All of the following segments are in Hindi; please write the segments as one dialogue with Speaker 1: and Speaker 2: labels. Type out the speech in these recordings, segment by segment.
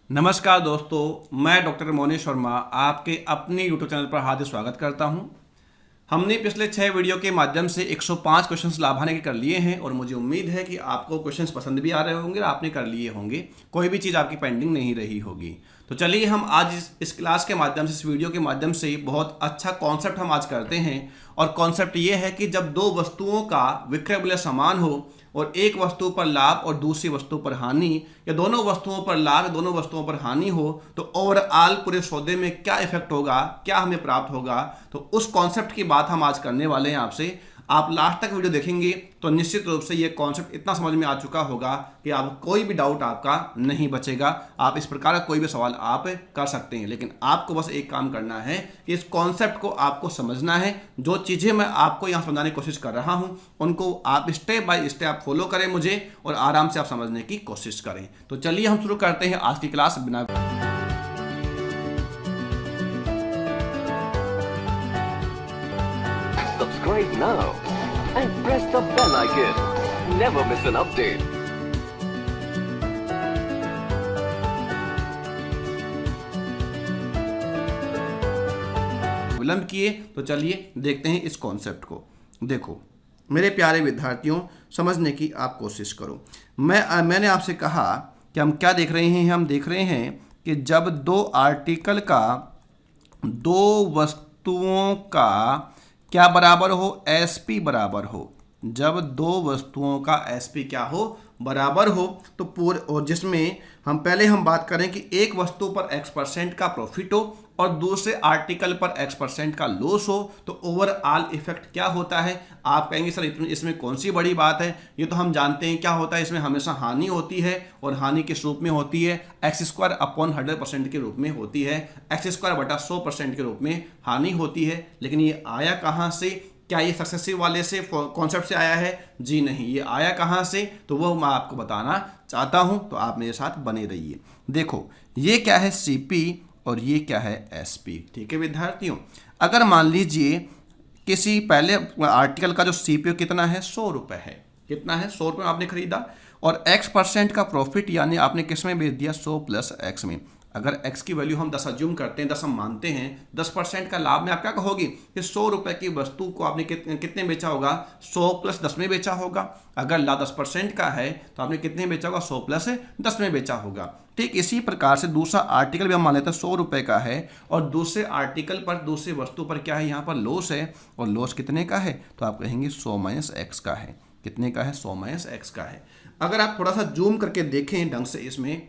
Speaker 1: नमस्कार दोस्तों, मैं डॉक्टर मोनीश वर्मा आपके अपने यूट्यूब चैनल पर हार्दिक स्वागत करता हूं। हमने पिछले 6 वीडियो के माध्यम से 105 क्वेश्चंस लाभाने के कर लिए हैं और मुझे उम्मीद है कि आपको क्वेश्चंस पसंद भी आ रहे होंगे और आपने कर लिए होंगे। कोई भी चीज़ आपकी पेंडिंग नहीं रही होगी। तो चलिए हम आज इस क्लास के माध्यम से, इस वीडियो के माध्यम से बहुत अच्छा कॉन्सेप्ट हम आज करते हैं। और कॉन्सेप्ट ये है कि जब दो वस्तुओं का विक्रय मूल्य समान हो और एक वस्तु पर लाभ और दूसरी वस्तु पर हानि, या दोनों वस्तुओं पर लाभ दोनों वस्तुओं पर हानि हो, तो ओवरऑल पूरे सौदे में क्या इफेक्ट होगा, क्या हमें प्राप्त होगा। तो उस कॉन्सेप्ट की बात हम आज करने वाले हैं आपसे। आप लास्ट तक वीडियो देखेंगे तो निश्चित रूप से ये कॉन्सेप्ट इतना समझ में आ चुका होगा कि आप कोई भी डाउट आपका नहीं बचेगा। आप इस प्रकार का कोई भी सवाल आप कर सकते हैं, लेकिन आपको बस एक काम करना है कि इस कॉन्सेप्ट को आपको समझना है। जो चीज़ें मैं आपको यहाँ समझाने की कोशिश कर रहा हूँ उनको आप स्टेप बाय स्टेप फॉलो करें मुझे, और आराम से आप समझने की कोशिश करें। तो चलिए हम शुरू करते हैं आज की क्लास बिना।
Speaker 2: Subscribe now and press the bell icon. Never miss an update.
Speaker 1: विलंब किए तो चलिए देखते हैं इस कॉन्सेप्ट को। देखो मेरे प्यारे विद्यार्थियों, समझने की आप कोशिश करो। मैंने आपसे कहा कि हम क्या देख रहे हैं। हम देख रहे हैं कि जब दो आर्टिकल का, दो वस्तुओं का क्या बराबर हो, एसपी बराबर हो। जब दो वस्तुओं का एसपी क्या हो, बराबर हो, तो पूरे, और जिसमें हम पहले बात करें कि एक वस्तु पर x% का प्रॉफिट हो और दूसरे आर्टिकल पर x% का लॉस हो, तो ओवरऑल इफेक्ट क्या होता है। आप कहेंगे सर इसमें कौन सी बड़ी बात है, ये तो हम जानते हैं क्या होता है। इसमें हमेशा हानि होती है और हानि किस रूप में होती है, x²/100% के रूप में होती है। x²/100% के रूप में हानि होती है। लेकिन ये आया कहाँ से? क्या ये सक्सेसिव वाले से कॉन्सेप्ट से आया है? जी नहीं। ये आया कहाँ से, तो वो मैं आपको बताना चाहता हूं, तो आप मेरे साथ बने रहिए। देखो ये क्या है, सीपी, और ये क्या है, एसपी। ठीक है विद्यार्थियों, अगर मान लीजिए किसी पहले आर्टिकल का जो सीपीओ कितना है, 100 रुपये है। कितना है? 100 रुपये आपने खरीदा, और x% का प्रॉफिट यानी आपने किस में बेच दिया, 100 + x में। अगर x की वैल्यू हम 10 अज्यूम करते हैं, 10 हम मानते हैं, 10% का लाभ में आप क्या कहोगे कि 100 रुपये की वस्तु को आपने कितने बेचा होगा, 100 + 10 में बेचा होगा। अगर लाभ 10% का है तो आपने कितने बेचा होगा, 100 + 10 में बेचा होगा। ठीक इसी प्रकार से दूसरा आर्टिकल भी हम मान लेते हैं 100 रुपये का है, और दूसरे आर्टिकल पर, दूसरी वस्तु पर क्या है, यहाँ पर लॉस है, और लॉस कितने का है, तो आप कहेंगे 100 - x का है। कितने का है, 100 - x का है। अगर आप थोड़ा सा जूम करके देखें ढंग से इसमें,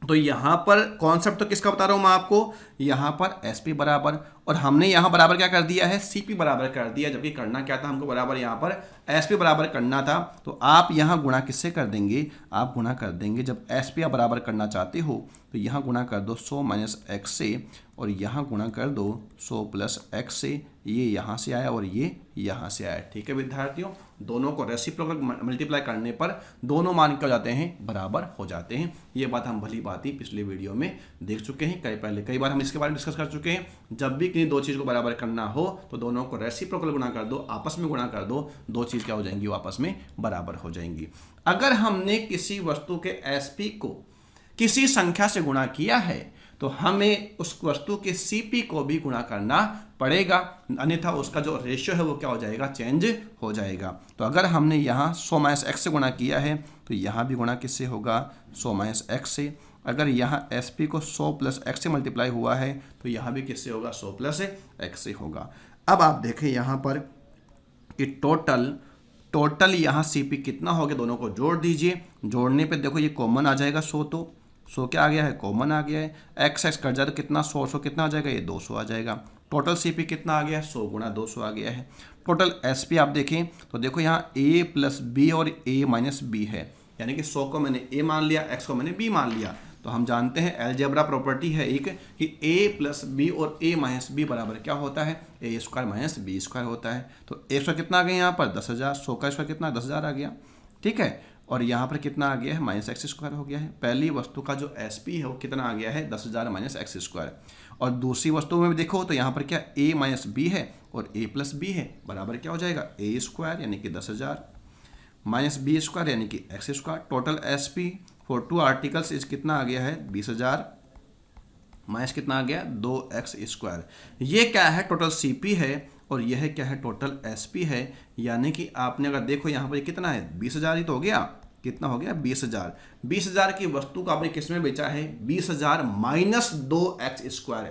Speaker 1: तो यहाँ पर कॉन्सेप्ट तो किसका बता रहा हूँ मैं आपको, यहाँ पर एसपी बराबर, और हमने यहाँ बराबर क्या कर दिया है, सीपी बराबर कर दिया। जबकि करना क्या था हमको, बराबर यहाँ पर एसपी बराबर करना था। तो आप यहाँ गुणा किससे कर देंगे, आप गुणा कर देंगे, जब एसपी आप बराबर करना चाहते हो तो यहाँ गुणा कर दो 100 - x से, और यहाँ गुणा कर दो 100 + x से। ये यहाँ से आया और ये यहाँ से आया। ठीक है विद्यार्थियों, दोनों को रेसिप्रोकल मल्टीप्लाई करने पर दोनों मान क्या हो जाते हैं, बराबर हो जाते हैं। ये बात हम भली बात ही पिछले वीडियो में देख चुके हैं। कई बार हम इसके बारे में डिस्कस कर चुके हैं। जब भी किसी दो चीज़ को बराबर करना हो तो दोनों को रेसिप्रोकल गुणा कर दो, आपस में गुणा कर दो, दो चीज़ क्या हो जाएंगी, वो आपस में बराबर हो जाएंगी। अगर हमने किसी वस्तु के एसपी को किसी संख्या से गुणा किया है तो हमें उस वस्तु के सीपी को भी गुणा करना पड़ेगा, अन्यथा उसका जो रेशियो है वो क्या हो जाएगा, चेंज हो जाएगा। तो अगर हमने यहाँ 100 - x से गुणा किया है तो यहाँ भी गुणा किससे होगा, 100 - x से। अगर यहाँ एसपी को 100 + x से मल्टीप्लाई हुआ है तो यहाँ भी किससे होगा, 100 + x से होगा। अब आप देखें यहाँ पर कि टोटल यहाँ सीपी कितना हो गया, दोनों को जोड़ दीजिए। जोड़ने पे देखो ये कॉमन आ जाएगा 100, तो 100 क्या आ गया है, कॉमन आ गया है। x कट जाए तो कितना, 100 कितना आ जाएगा, ये 200 आ जाएगा। टोटल सीपी कितना आ गया है, 100 × 200 आ गया है। टोटल एसपी आप देखें तो देखो यहाँ a + b और a - b है, यानी कि 100 को मैंने a मान लिया, x को मैंने b मान लिया। तो हम जानते हैं अलजेब्रा प्रॉपर्टी है एक कि a + b और a - b बराबर क्या होता है, a² - b² होता है। तो a² कितना आ गया यहाँ पर, 10,000। 100 का स्क्वायर कितना, 10,000 आ गया। ठीक है, और यहाँ पर कितना आ गया है, -x² हो गया है। पहली वस्तु का जो एसपी है वो कितना आ गया है, 10,000 - x²। और दूसरी वस्तु में भी देखो तो यहाँ पर क्या a - b है और a + b है, बराबर क्या हो जाएगा, a² यानी कि 10,000 - b² यानी कि x²। Total SP for 2 articles इस कितना आ गया है 20,000 माइनस कितना आ गया 2x²। ये क्या है टोटल CP है और यह क्या है टोटल SP है। यानी कि आपने अगर देखो यहाँ पर कितना है 20,000 ही तो हो गया, कितना हो गया 20,000। 20,000 की वस्तु को आपने किस में बेचा है 20,000 माइनस 2x²।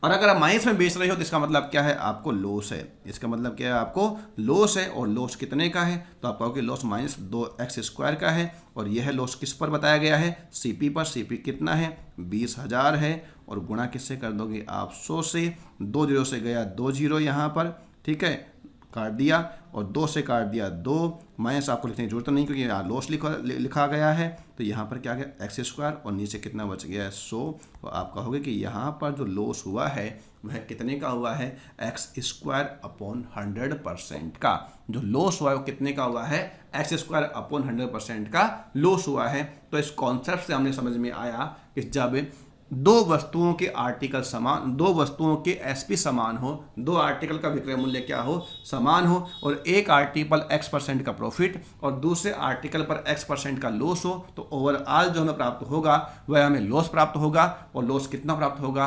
Speaker 1: और अगर आप माइनस में बेच रहे हो तो इसका मतलब क्या है आपको लॉस है। इसका मतलब क्या है आपको लॉस है। और लॉस कितने का है तो आप कहोगे लॉस माइनस 2x² का है। और यह लॉस किस पर बताया गया है CP पर। CP कितना है 20,000 है और गुणा किससे कर दोगे आप 100 से। 2 जीरो से गया 2 जीरो यहाँ पर, ठीक है, काट दिया और 2 से काट दिया 2, माइनस आपको लिखने की जरूरत नहीं क्योंकि यहाँ लॉस लिखा गया है। तो यहाँ पर क्या गया x² और नीचे कितना बच गया है 100। तो आप कहोगे कि यहाँ पर जो लॉस हुआ है वह कितने का हुआ है x²/100% का। जो लॉस हुआ है वो कितने का हुआ है x²/100% का लॉस हुआ है। तो इस कॉन्सेप्ट से हमने समझ में आया कि जब दो वस्तुओं के आर्टिकल समान, दो वस्तुओं के SP समान हो, दो आर्टिकल का विक्रय मूल्य क्या हो समान हो और एक आर्टिकल x% का प्रॉफिट और दूसरे आर्टिकल पर x% का लॉस हो तो ओवरऑल जो हमें प्राप्त होगा वह हमें लॉस प्राप्त होगा। और लॉस कितना प्राप्त होगा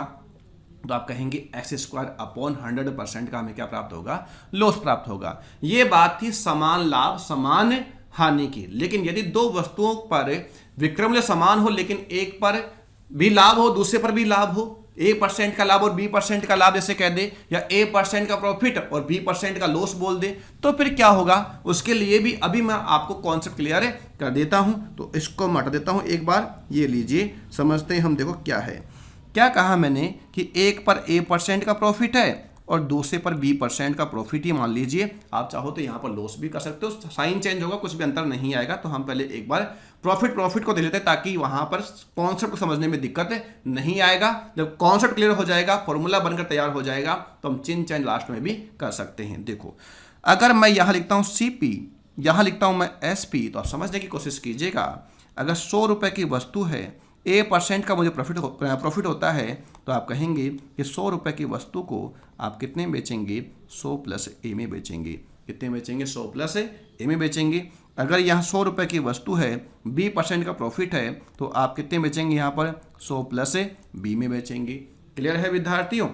Speaker 1: तो आप कहेंगे x²/100% का हमें क्या प्राप्त होगा लॉस प्राप्त होगा। ये बात थी समान लाभ समान हानि की। लेकिन यदि दो वस्तुओं पर विक्रय मूल्य समान हो लेकिन एक पर भी लाभ हो दूसरे पर भी लाभ हो, A% का लाभ और B% का लाभ जैसे कह दे, या A% का प्रॉफिट और B% का लॉस बोल दे, तो फिर क्या होगा उसके लिए भी अभी मैं आपको कॉन्सेप्ट क्लियर कर देता हूं। तो इसको हटा देता हूं एक बार, ये लीजिए समझते हैं हम। देखो क्या है, क्या कहा मैंने कि एक पर A% का प्रॉफिट है और दूसरे पर B% का प्रॉफिट ही मान लीजिए। आप चाहो तो यहाँ पर लॉस भी कर सकते हो, साइन चेंज होगा, कुछ भी अंतर नहीं आएगा। तो हम पहले एक बार प्रॉफिट को दे लेते हैं ताकि वहां पर कॉन्सेप्ट को समझने में दिक्कत नहीं आएगा। जब कॉन्सेप्ट क्लियर हो जाएगा, फॉर्मूला बनकर तैयार हो जाएगा, तो हम चिन्ह चेंज लास्ट में भी कर सकते हैं। देखो अगर मैं यहाँ लिखता हूँ CP, यहाँ लिखता हूँ मैं SP, तो आप समझने की कोशिश कीजिएगा। अगर 100 रुपये की वस्तु है, A% का मुझे प्रॉफिट होता है, तो आप कहेंगे कि 100 रुपये की वस्तु को आप कितने में बेचेंगे 100 प्लस A में बेचेंगे। कितने बेचेंगे 100 प्लस A में बेचेंगे। अगर यहाँ 100 रुपये की वस्तु है, B% का प्रॉफिट है, तो आप कितने बेचेंगे यहाँ पर 100 प्लस B में बेचेंगे। क्लियर है विद्यार्थियों?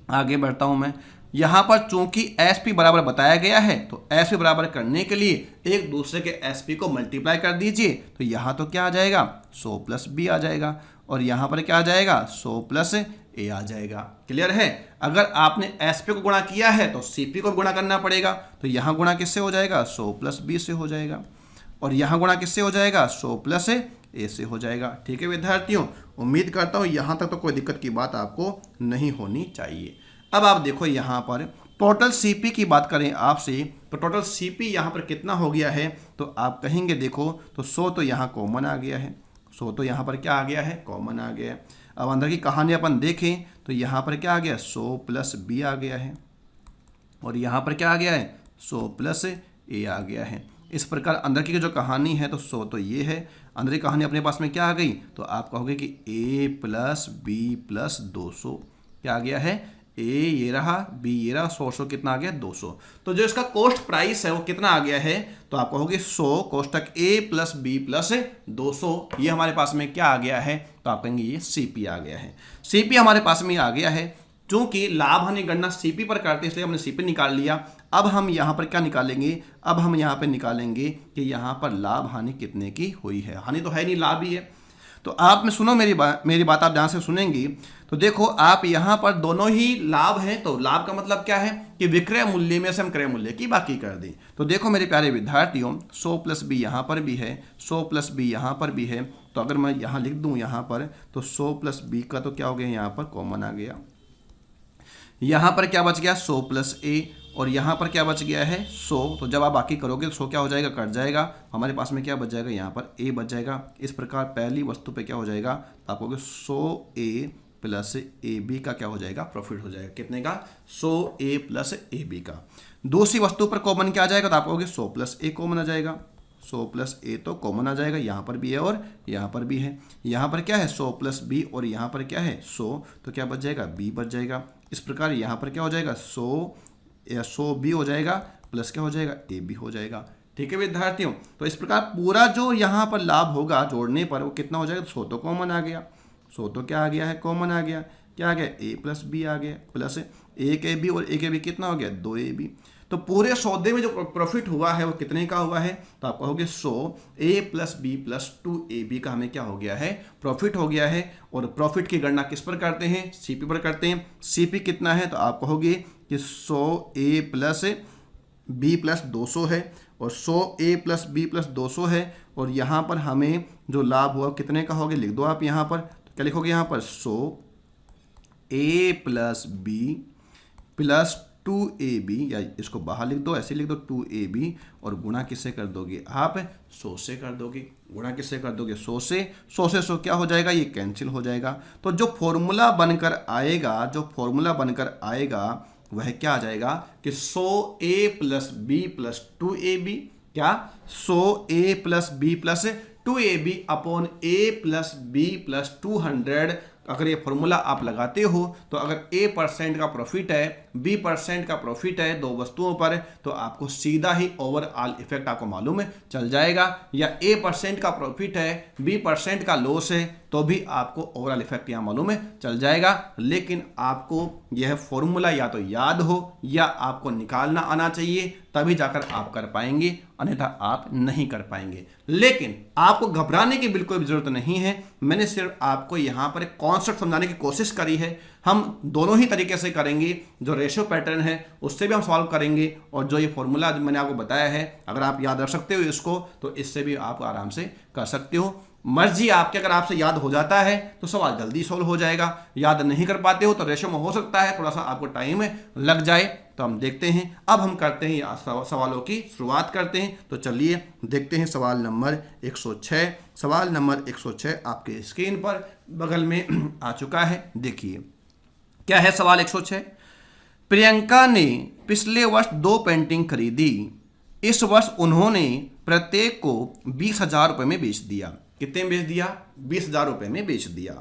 Speaker 1: आगे बढ़ता हूँ मैं। यहाँ पर चूंकि SP बराबर बताया गया है तो SP बराबर करने के लिए एक दूसरे के SP को मल्टीप्लाई कर दीजिए। तो यहाँ तो क्या आ जाएगा 100 प्लस B आ जाएगा और यहाँ पर क्या आ जाएगा 100 प्लस A आ जाएगा। क्लियर है? अगर आपने SP को गुणा किया है तो CP को गुणा करना पड़ेगा। तो यहाँ गुणा किससे हो जाएगा 100 प्लस B से हो जाएगा और यहाँ गुणा किससे हो जाएगा 100 प्लस A से हो जाएगा। ठीक है विद्यार्थियों, उम्मीद करता हूँ यहाँ तक तो कोई दिक्कत की बात आपको नहीं होनी चाहिए। अब आप देखो यहाँ पर टोटल CP की बात करें आपसे, तो टोटल CP यहाँ पर कितना हो गया है तो आप कहेंगे देखो तो 100 तो यहाँ कॉमन आ गया है, 100 तो यहाँ पर क्या आ गया है कॉमन आ गया है। अब अंदर की कहानी अपन देखें तो यहाँ पर क्या आ गया 100 प्लस B आ गया है और यहाँ पर क्या आ गया है 100 प्लस A आ गया है। इस प्रकार अंदर की जो कहानी है तो 100 तो ये है, अंदर की कहानी अपने पास में क्या आ गई तो आप कहोगे कि A प्लस B प्लस 200 क्या आ गया है A ये रहा B ये रहा, 100 कितना आ गया 200। तो जो इसका कॉस्ट प्राइस है वो कितना आ गया है तो आप कहोगे 100 कोष्टक A प्लस B प्लस 200, ये हमारे पास में क्या आ गया है तो आप कहेंगे ये CP आ गया है। CP हमारे पास में आ गया है। चूंकि लाभ हानि गणना CP पर करते हैं इसलिए हमने CP निकाल लिया। अब हम यहाँ पर क्या निकालेंगे, अब हम यहाँ पर निकालेंगे कि यहाँ पर लाभ हानि कितने की हुई है। हानि तो है नहीं, लाभ ही है। तो आप में सुनो मेरी बात आप ध्यान से सुनेंगी। तो देखो आप यहाँ पर दोनों ही लाभ हैं, तो लाभ का मतलब क्या है कि विक्रय मूल्य में से हम क्रय मूल्य की बाकी कर दें। तो देखो मेरे प्यारे विद्यार्थियों 100 प्लस B यहाँ पर भी है, 100 प्लस B यहाँ पर भी है। तो अगर मैं यहाँ लिख दूँ यहाँ पर तो 100 प्लस B का तो क्या हो गया यहाँ पर कॉमन आ गया। यहाँ पर क्या बच गया 100 प्लस A और यहाँ पर क्या बच गया है 100। तो जब आप बाकी करोगे तो 100 क्या हो जाएगा कट जाएगा, हमारे पास में क्या बच जाएगा यहाँ पर A बच जाएगा। इस प्रकार पहली वस्तु पे क्या हो जाएगा तो आप कहोगे 100A प्लस AB का क्या हो जाएगा प्रॉफिट हो जाएगा। कितने का 100A प्लस AB का। दूसरी वस्तु पर कॉमन क्या आ जाएगा तो आप कहोगे 100 प्लस A कॉमन आ जाएगा, 100 प्लस A तो कॉमन आ जाएगा, यहाँ पर भी है और यहाँ पर भी है। यहाँ पर क्या है 100 प्लस B और यहाँ पर क्या है 100, तो क्या बच जाएगा B बच जाएगा। इस प्रकार यहाँ पर क्या हो जाएगा 100 B हो जाएगा प्लस क्या हो जाएगा AB हो जाएगा। ठीक है विद्यार्थियों। तो इस प्रकार पूरा जो यहाँ पर लाभ होगा जोड़ने पर वो कितना हो जाएगा, 100 तो कॉमन आ गया, 100 तो क्या आ गया है, कॉमन आ गया, क्या आ गया, a प्लस बी आ गया, प्लस 1ab और 1ab कितना हो गया, 2ab। तो पूरे सौदे में जो प्रॉफिट हुआ है वो कितने का हुआ है, तो आप कहोगे 100 a plus B plus 2ab का हमें क्या हो गया है, प्रॉफिट हो गया है। और प्रॉफिट की गणना किस पर करते हैं, सीपी पर करते हैं। सीपी कितना है, तो आप कहोगे कि 100 a प्लस बी प्लस 200 है और 100 a प्लस बी प्लस 200 है। और यहाँ पर हमें जो लाभ हुआ कितने का होगा, लिख दो आप यहाँ पर, तो क्या लिखोगे यहाँ पर 100 a plus B plus 2ab, या इसको बाहर लिख दो, ऐसे लिख दो 2ab, और गुणा किससे कर दोगे आप, 100 से कर दोगे। गुणा किससे कर दोगे, 100 से। 100 क्या हो जाएगा, ये कैंसिल हो जाएगा। तो जो फॉर्मूला बनकर आएगा वह क्या आ जाएगा कि 100 a plus B plus 2ab, क्या 100 a plus B plus 2ab upon a plus B plus 200। अगर ये फॉर्मूला आप लगाते हो तो अगर a% का प्रॉफिट है, b% का प्रॉफिट है दो वस्तुओं पर, तो आपको सीधा ही ओवरऑल इफेक्ट आपको मालूम चल जाएगा। या a% का प्रॉफिट है, b% का लॉस है, तो भी आपको ओवरऑल इफेक्ट यहाँ मालूम चल जाएगा। लेकिन आपको यह फॉर्मूला या तो याद हो या आपको निकालना आना चाहिए, तभी जाकर आप कर पाएंगे, अन्यथा आप नहीं कर पाएंगे। लेकिन आपको घबराने की बिल्कुल भी जरूरत नहीं है। मैंने सिर्फ आपको यहाँ पर एक कॉन्सेप्ट समझाने की कोशिश करी है। हम दोनों ही तरीके से करेंगे, जो रेशियो पैटर्न है उससे भी हम सॉल्व करेंगे, और जो ये फॉर्मूला मैंने आपको बताया है अगर आप याद रख सकते हो इसको, तो इससे भी आप आराम से कर सकते हो। मर्जी आपके, अगर आपसे याद हो जाता है तो सवाल जल्दी सॉल्व हो जाएगा, याद नहीं कर पाते हो तो रेशियो में हो सकता है थोड़ा सा आपको टाइम लग जाए। तो हम देखते हैं, अब हम करते हैं सवालों की शुरुआत करते हैं। तो चलिए देखते हैं सवाल नंबर 106। सवाल नंबर 106 आपके स्क्रीन पर बगल में आ चुका है। देखिए क्या है सवाल 106। प्रियंका ने पिछले वर्ष 2 पेंटिंग खरीदी। इस वर्ष उन्होंने प्रत्येक को 20,000 रुपये में बेच दिया। कितने में बेच दिया, 20,000 रुपये में बेच दिया।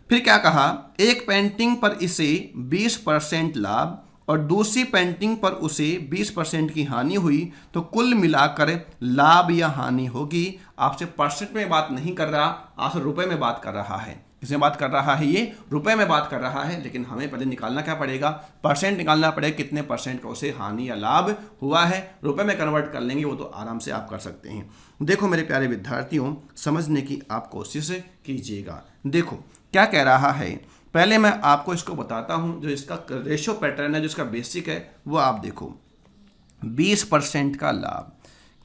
Speaker 1: फिर क्या कहा, एक पेंटिंग पर इसे 20% लाभ और दूसरी पेंटिंग पर उसे 20% की हानि हुई, तो कुल मिलाकर लाभ या हानि होगी। आपसे परसेंट में बात नहीं कर रहा, आपसे रुपए में बात कर रहा है। इसमें बात कर रहा है, ये रुपए में बात कर रहा है। लेकिन हमें पहले निकालना क्या पड़ेगा, परसेंट निकालना पड़ेगा, कितने परसेंट का उसे हानि या लाभ हुआ है। रुपए में कन्वर्ट कर लेंगे, वो तो आराम से आप कर सकते हैं। देखो मेरे प्यारे विद्यार्थियों, समझने की आप कोशिश कीजिएगा। देखो क्या कह रहा है, पहले मैं आपको इसको बताता हूं। जो इसका रेशियो पैटर्न है, जो इसका बेसिक है, वो आप देखो। 20% का लाभ,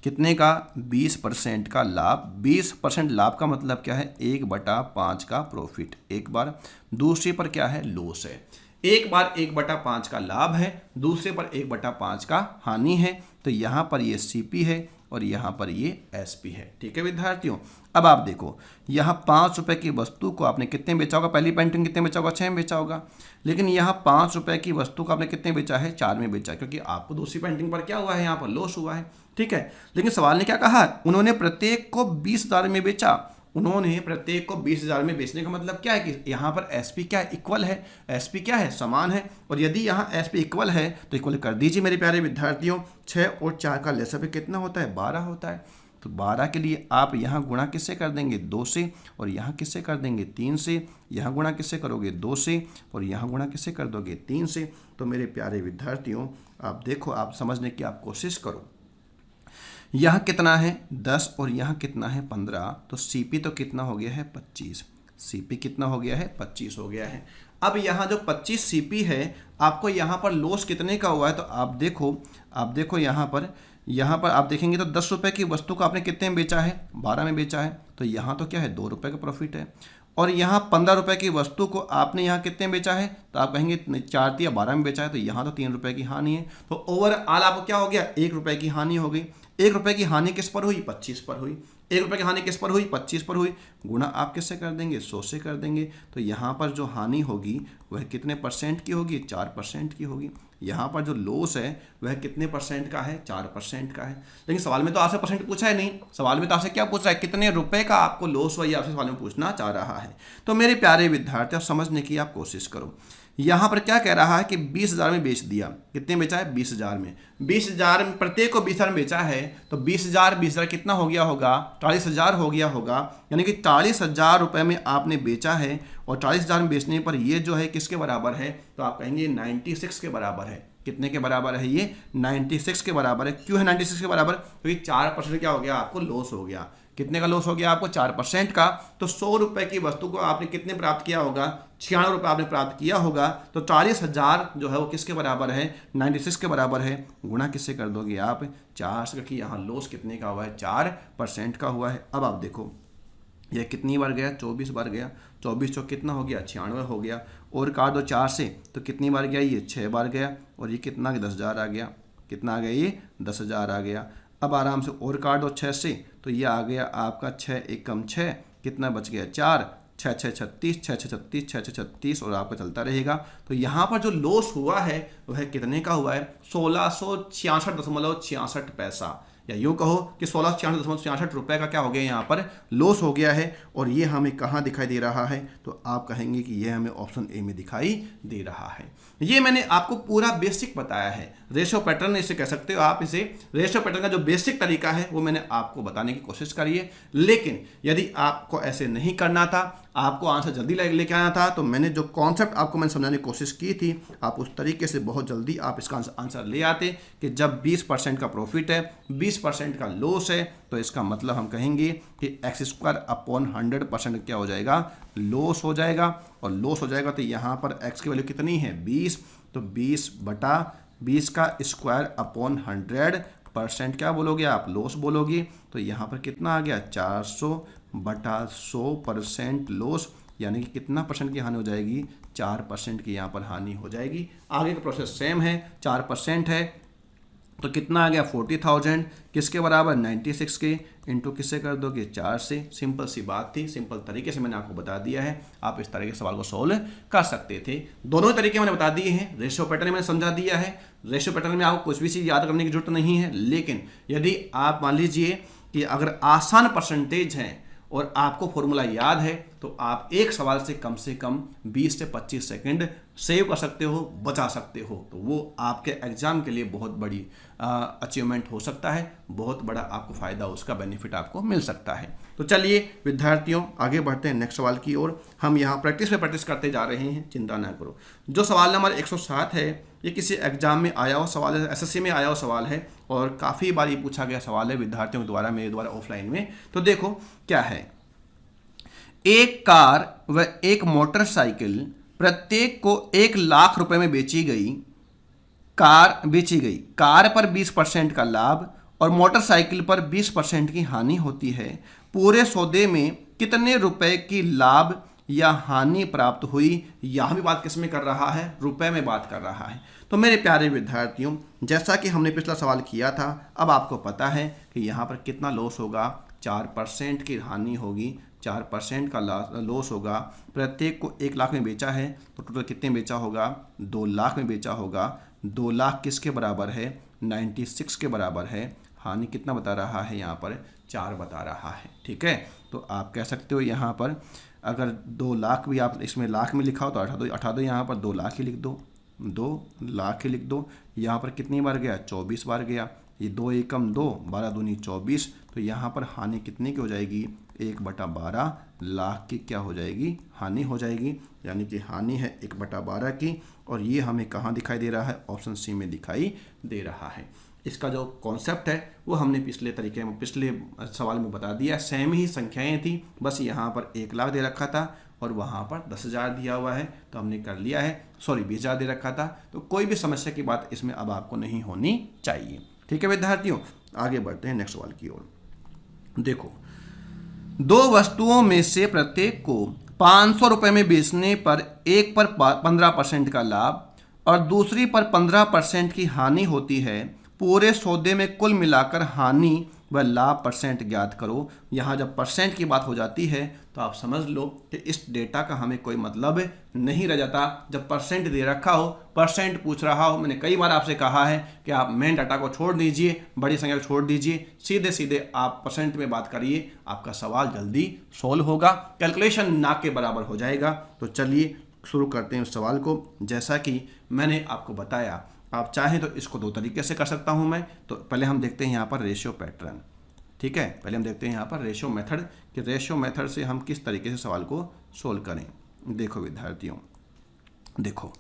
Speaker 1: कितने का, 20% का लाभ। 20% लाभ का मतलब क्या है, 1/5 का प्रॉफिट एक बार, दूसरे पर क्या है, लॉस है। एक बार 1/5 का लाभ है, दूसरे पर 1/5 का हानि है। तो यहाँ पर ये CP है और यहाँ पर ये SP है। ठीक है विद्यार्थियों, अब आप देखो, यहाँ 5 रुपये की वस्तु को आपने कितने बेचा होगा, पहली पेंटिंग कितने बेचा होगा, 6 में बेचा होगा। लेकिन यहाँ 5 रुपये की वस्तु को आपने कितने बेचा है, 4 में बेचा, क्योंकि आपको दूसरी पेंटिंग पर क्या हुआ है, यहाँ पर लॉस हुआ है। ठीक है, लेकिन सवाल ने क्या कहा, उन्होंने प्रत्येक को 20,000 में बेचा। उन्होंने प्रत्येक को 20,000 में बेचने का मतलब क्या है कि यहाँ पर SP क्या है, इक्वल है। SP क्या है, समान है। और यदि यहाँ SP इक्वल है तो इक्वल कर दीजिए मेरे प्यारे विद्यार्थियों। 6 और 4 का लेसा पे कितना होता है, 12 होता है। तो 12 के लिए आप यहाँ गुणा किससे कर देंगे, 2 से, और यहाँ किससे कर देंगे, 3 से। यहाँ गुणा किससे करोगे, 2 से, और यहाँ गुणा किससे कर दोगे, 3 से। तो मेरे प्यारे विद्यार्थियों आप देखो, आप समझने की आप कोशिश करो। यहाँ कितना है, 10, और यहाँ कितना है, 15। तो CP तो कितना हो गया है, 25। CP कितना हो गया है, 25 हो गया है। अब यहाँ जो 25 CP है, आपको यहाँ पर लॉस कितने का हुआ है, तो आप देखो यहाँ पर आप देखेंगे तो 10 रुपये की वस्तु को आपने कितने में बेचा है, 12 में बेचा है। तो यहाँ तो क्या है, 2 रुपये का प्रॉफिट है। और यहाँ 15 रुपये की वस्तु को आपने यहाँ कितने में बेचा है, तो आप कहेंगे 4 या 12 में बेचा है, तो यहाँ तो 3 रुपये की हानि है। तो ओवरऑल आपको क्या हो गया, 1 रुपये की हानि हो गई। 1 रुपये की हानि किस पर हुई, 25 पर हुई। 1 रुपये की हानि किस पर हुई, 25 पर हुई। गुणा आप किससे कर देंगे, 100 से कर देंगे। तो यहाँ पर जो हानि होगी वह कितने परसेंट की होगी, 4% की होगी। यहाँ पर जो लॉस है वह कितने परसेंट का है, 4% का है। लेकिन सवाल में तो आपसे परसेंट पूछा है नहीं, सवाल में तो आपसे क्या पूछ रहा है, कितने रुपए का आपको लॉस हुआ, ये आपसे सवाल में पूछना चाह रहा है। तो मेरे प्यारे विद्यार्थियों, समझने की आप कोशिश करो। यहाँ पर क्या कह रहा है कि 20,000 में बेच दिया। कितने बेचा है, 20,000 में। 20,000 में, प्रत्येक को 20,000 में बेचा है, तो 20,000 कितना हो गया होगा, 40,000 हो गया होगा। यानी कि 40,000 रुपये में आपने बेचा है, और 40,000 में बेचने पर ये जो है किसके बराबर है, तो आप कहेंगे 96 के बराबर है। कितने के बराबर है ये, 96 के बराबर है। क्यों है 96 के बराबर, क्योंकि 4% क्या हो गया, आपको लॉस हो गया। कितने का लॉस हो गया आपको, 4% का। तो 100 रुपए की वस्तु को आपने कितने प्राप्त किया होगा, 96 रुपये आपने प्राप्त किया होगा। तो 40,000 जो है वो किसके बराबर है, 96 के बराबर है। गुणा किससे कर दोगे आप, 4 से, क्योंकि यहाँ लॉस कितने का हुआ है, 4% का हुआ है। अब आप देखो यह कितनी बार गया, 24 बार गया। 24 चौक कितना हो गया, 96 हो गया। और काट दो 4 से, तो कितनी बार गया, ये 6 बार गया। और ये कितना, 10,000 आ गया। कितना आ गया, ये 10,000 आ गया। अब आराम से और काट दो 6 से, तो ये आ गया आपका 6 एकम 6, कितना बच गया, 4, 6 6 36, 6 6 36, 6 6 36, और आपका चलता रहेगा। तो यहाँ पर जो लॉस हुआ है वह कितने का हुआ है, 1666.66 पैसा, या यूँ कहो कि 1666.66 रुपये का क्या हो गया, यहाँ पर लॉस हो गया है। और ये हमें कहाँ दिखाई दे रहा है, तो आप कहेंगे कि ये हमें ऑप्शन ए में दिखाई दे रहा है। ये मैंने आपको पूरा बेसिक बताया है, रेशो पैटर्न इसे कह सकते हो आप। इसे रेशो पैटर्न का जो बेसिक तरीका है वो मैंने आपको बताने की कोशिश करी है। लेकिन यदि आपको ऐसे नहीं करना था, आपको आंसर जल्दी लेके आना था, तो मैंने जो कॉन्सेप्ट आपको मैंने समझाने की कोशिश की थी, आप उस तरीके से बहुत जल्दी आप इसका आंसर ले आते कि जब 20% का प्रॉफिट है, 20% का लॉस है, तो इसका मतलब हम कहेंगे कि x² 100% क्या हो जाएगा, लॉस हो जाएगा। और लॉस हो जाएगा तो यहाँ पर x की वैल्यू कितनी है, 20, तो 20/20 का स्क्वायर अपॉन 100% क्या बोलोगे आप, लॉस बोलोगे। तो यहाँ पर कितना आ गया, 400/100% लॉस, यानी कि कितना परसेंट की हानि हो जाएगी, 4% की यहाँ पर हानि हो जाएगी। आगे का प्रोसेस सेम है, 4% है, तो कितना आ गया, 40,000 किसके बराबर, 96 के, इंटू किससे कर दोगे, 4 से। सिंपल सी बात थी, सिंपल तरीके से मैंने आपको बता दिया है। आप इस तरह के सवाल को सॉल्व कर सकते थे। दोनों तरीके मैंने बता दिए हैं। रेशियो पैटर्न मैंने समझा दिया है। रेशियो पैटर्न में आपको कुछ भी चीज़ याद करने की जरूरत नहीं है। लेकिन यदि आप मान लीजिए कि अगर आसान परसेंटेज हैं और आपको फॉर्मूला याद है, तो आप एक सवाल से कम 20 से 25 सेकंड सेव कर सकते हो, बचा सकते हो। तो वो आपके एग्जाम के लिए बहुत बड़ी अचीवमेंट हो सकता है, बहुत बड़ा आपको फ़ायदा, उसका बेनिफिट आपको मिल सकता है। तो चलिए विद्यार्थियों, आगे बढ़ते हैं नेक्स्ट सवाल की ओर। हम यहाँ प्रैक्टिस पे प्रैक्टिस करते जा रहे हैं, चिंता ना करो। जो सवाल नंबर 107 है, ये किसी एग्जाम में आया हुआ सवाल है, एसएससी में आया हुआ सवाल है, और काफ़ी बार ये पूछा गया सवाल है विद्यार्थियों के द्वारा, मेरे द्वारा ऑफलाइन में। तो देखो क्या है, एक कार व एक मोटरसाइकिल प्रत्येक को 1 लाख रुपए में बेची गई। कार पर 20% का लाभ और मोटरसाइकिल पर 20% की हानि होती है। पूरे सौदे में कितने रुपए की लाभ या हानि प्राप्त हुई। यह भी बात किस में कर रहा है, रुपए में बात कर रहा है। तो मेरे प्यारे विद्यार्थियों, जैसा कि हमने पिछला सवाल किया था, अब आपको पता है कि यहाँ पर कितना लॉस होगा, 4% की हानि होगी, 4% का लॉस होगा। प्रत्येक को 1 लाख में बेचा है, तो टोटल कितने बेचा होगा, 2 लाख में बेचा होगा। 2 लाख किसके बराबर है, 96 के बराबर है। हानि कितना बता रहा है, यहाँ पर 4 बता रहा है। ठीक है, तो आप कह सकते हो यहाँ पर अगर 2 लाख भी आप इसमें लाख में लिखा हो तो हटा दो, यहाँ पर 2 लाख ही लिख दो, 2 लाख ही लिख दो। यहाँ पर कितनी बार गया, 24 बार गया। ये 2 एकम 2, 12 दूनी 24, तो यहाँ पर हानि कितने की हो जाएगी, 1/12 लाख की क्या हो जाएगी, हानि हो जाएगी। यानी कि हानि है 1/12 की, और ये हमें कहाँ दिखाई दे रहा है, ऑप्शन सी में दिखाई दे रहा है। इसका जो कॉन्सेप्ट है वो हमने पिछले सवाल में बता दिया। सेम ही संख्याएं थी, बस यहाँ पर 1 लाख दे रखा था और वहाँ पर 10,000 दिया हुआ है, तो हमने कर लिया है। 20,000 दे रखा था, तो कोई भी समस्या की बात इसमें अब आपको नहीं होनी चाहिए। ठीक है विद्यार्थियों, आगे बढ़ते हैं नेक्स्ट सवाल की ओर। देखो, 2 वस्तुओं में से प्रत्येक को 500 रुपये में बेचने पर एक पर 15% का लाभ और दूसरी पर 15% की हानि होती है। पूरे सौदे में कुल मिलाकर हानि वह लाभ परसेंट ज्ञात करो। यहाँ जब परसेंट की बात हो जाती है तो आप समझ लो कि इस डेटा का हमें कोई मतलब नहीं रह जाता। जब परसेंट दे रखा हो, परसेंट पूछ रहा हो, मैंने कई बार आपसे कहा है कि आप मेन डाटा को छोड़ दीजिए, बड़ी संख्या को छोड़ दीजिए, सीधे सीधे आप परसेंट में बात करिए, आपका सवाल जल्दी सोल्व होगा, कैलकुलेशन ना के बराबर हो जाएगा। तो चलिए शुरू करते हैं उस सवाल को। जैसा कि मैंने आपको बताया, आप चाहें तो इसको दो तरीके से कर सकता हूं मैं। तो पहले हम देखते हैं यहाँ पर रेशियो पैटर्न, ठीक है। पहले हम देखते हैं यहाँ पर रेशियो मेथड कि रेशियो मेथड से हम किस तरीके से सवाल को सोल्व करें। देखो विद्यार्थियों, देखो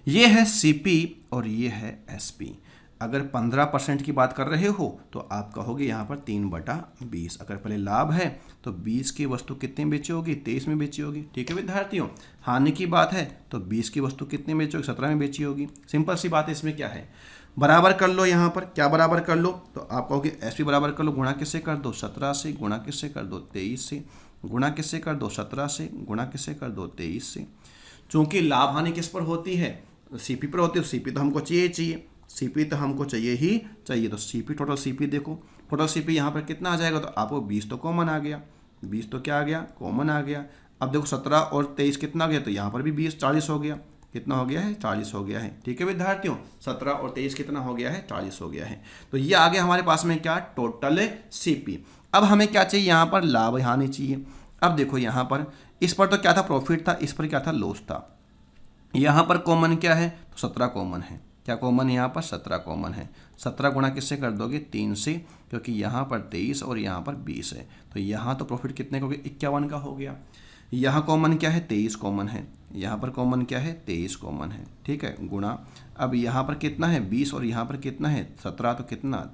Speaker 1: ये है सीपी और ये है एसपी। अगर 15% की बात कर रहे हो तो आप कहोगे यहाँ पर 3/20। अगर पहले लाभ है तो 20 की वस्तु कितने बेची होगी, 23 में बेची होगी, ठीक है विद्यार्थियों। हानि की बात है तो 20 की वस्तु कितने बेची होगी, 17 में बेची होगी। सिंपल सी बात है, इसमें क्या है, बराबर कर लो। यहाँ पर क्या बराबर कर लो, तो आप कहोगे एसपी बराबर कर लो, गुणा किससे कर दो, 17 से, गुणा किससे कर दो, 23 से, गुणा किससे कर दो, 17 से, गुणा किससे कर दो, 23 से। चूंकि लाभ हानि किस पर होती है, सीपी पर होती है। सीपी तो हमको चाहिए, सीपी तो हमको चाहिए ही चाहिए। तो सीपी, टोटल सीपी देखो, टोटल सीपी यहाँ पर कितना आ जाएगा, तो आपको 20 तो कॉमन आ गया, 20 तो क्या आ गया, कॉमन आ गया। अब देखो 17 और 23 कितना आ गया, तो यहाँ पर भी 20, 40 हो गया। कितना हो गया है, 40 हो गया है, ठीक है विद्यार्थियों। 17 और 23 कितना हो गया है, 40 हो गया है। तो ये आ गया हमारे पास में क्या, टोटल सीपी। अब हमें क्या चाहिए, यहाँ पर लाभ हानि चाहिए। अब देखो यहाँ पर, इस पर तो क्या था, प्रॉफिट था, इस पर क्या था, लॉस था। यहाँ पर कॉमन क्या है, तो 17 कॉमन है। क्या कॉमन है यहाँ पर, 17 कॉमन है। 17 गुणा किससे कर दोगे, 3 से, क्योंकि यहाँ पर 23 और यहाँ पर 20 है। तो यहाँ तो प्रॉफिट कितने का हो गया, 51 का हो गया। यहाँ कॉमन क्या है, 23 कॉमन है। यहाँ पर कॉमन क्या है, 23 कॉमन है, ठीक है, गुणा। अब यहाँ पर कितना है, 20 और यहाँ पर कितना है, 17, तो कितना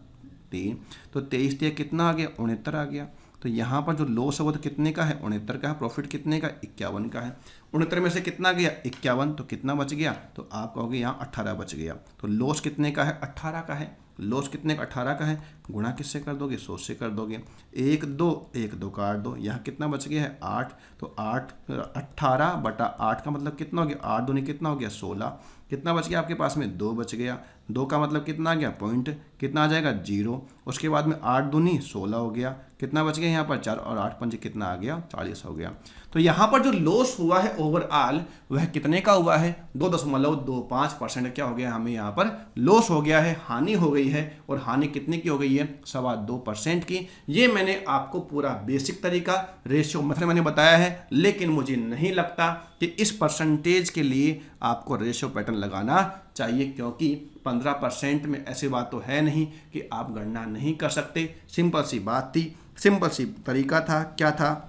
Speaker 1: 3, तो 23 दिया कितना आ गया, 69 आ गया। तो यहाँ पर जो लॉस है वो तो कितने का है, 69 का है। प्रॉफिट कितने का, 51 का है। 69 में से कितना गया, 51, तो कितना बच गया, तो आप कहोगे यहाँ 18 बच गया। तो लॉस कितने का है, 18 का है। लॉस कितने का, 18 का है। गुणा किससे कर दोगे, 100 से कर दोगे। 1 2 काट दो, यहाँ कितना बच गया है, 8। तो 18/8 का मतलब कितना हो गया, 8 दूनी कितना हो गया, 16। कितना बच गया आपके पास में, 2 बच गया। 2 का मतलब कितना आ गया, पॉइंट कितना आ जाएगा, 0। उसके बाद में 8 दूनी 16 हो गया। कितना बच गया यहाँ पर, 4 और 8 पंजे कितना आ गया, 40 हो गया। तो यहाँ पर जो लॉस हुआ है ओवरऑल वह कितने का हुआ है, 2.25% क्या हो गया, हमें यहाँ पर लॉस हो गया है, हानि हो गई है। और हानि कितने की हो गई है, 2.25% की। ये मैंने आपको पूरा बेसिक तरीका रेशियो मेथड मैंने बताया है, लेकिन मुझे नहीं लगता कि इस परसेंटेज के लिए आपको रेशियो पैटर्न लगाना चाहिए, क्योंकि 15% में ऐसी बात तो है नहीं कि आप गणना नहीं कर सकते। सिंपल सी बात थी, सिंपल सी तरीका था। क्या था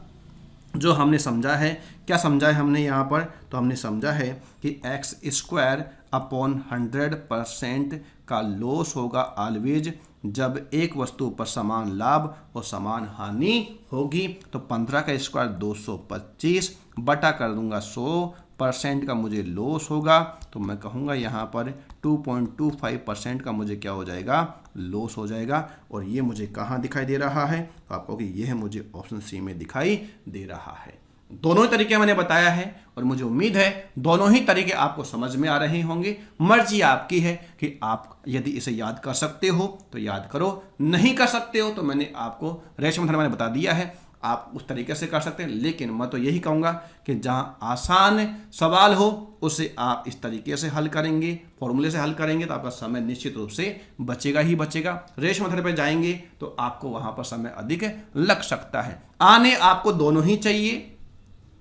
Speaker 1: जो हमने समझा है, क्या समझा है हमने यहाँ पर, तो हमने समझा है कि x² अपॉन 100% का लॉस होगा ऑलवेज जब एक वस्तु पर समान लाभ और समान हानि होगी। तो 15 का स्क्वायर 225 बटा कर दूंगा 100% का मुझे लॉस होगा, तो मैं कहूँगा यहाँ पर 2.25% का मुझे क्या हो जाएगा, लॉस हो जाएगा। और ये मुझे कहाँ दिखाई दे रहा है, तो आपको कि यह मुझे ऑप्शन सी में दिखाई दे रहा है। दोनों ही तरीके मैंने बताया है और मुझे उम्मीद है दोनों ही तरीके आपको समझ में आ रहे होंगे। मर्जी आपकी है कि आप यदि इसे याद कर सकते हो तो याद करो, नहीं कर सकते हो तो मैंने आपको रेशियो मेथड मैंने बता दिया है, आप उस तरीके से कर सकते हैं। लेकिन मैं तो यही कहूँगा कि जहाँ आसान सवाल हो उसे आप इस तरीके से हल करेंगे, फॉर्मूले से हल करेंगे, तो आपका समय निश्चित रूप से बचेगा ही बचेगा। रेशियो मेथड पे जाएंगे तो आपको वहाँ पर समय अधिक लग सकता है। आने आपको दोनों ही चाहिए,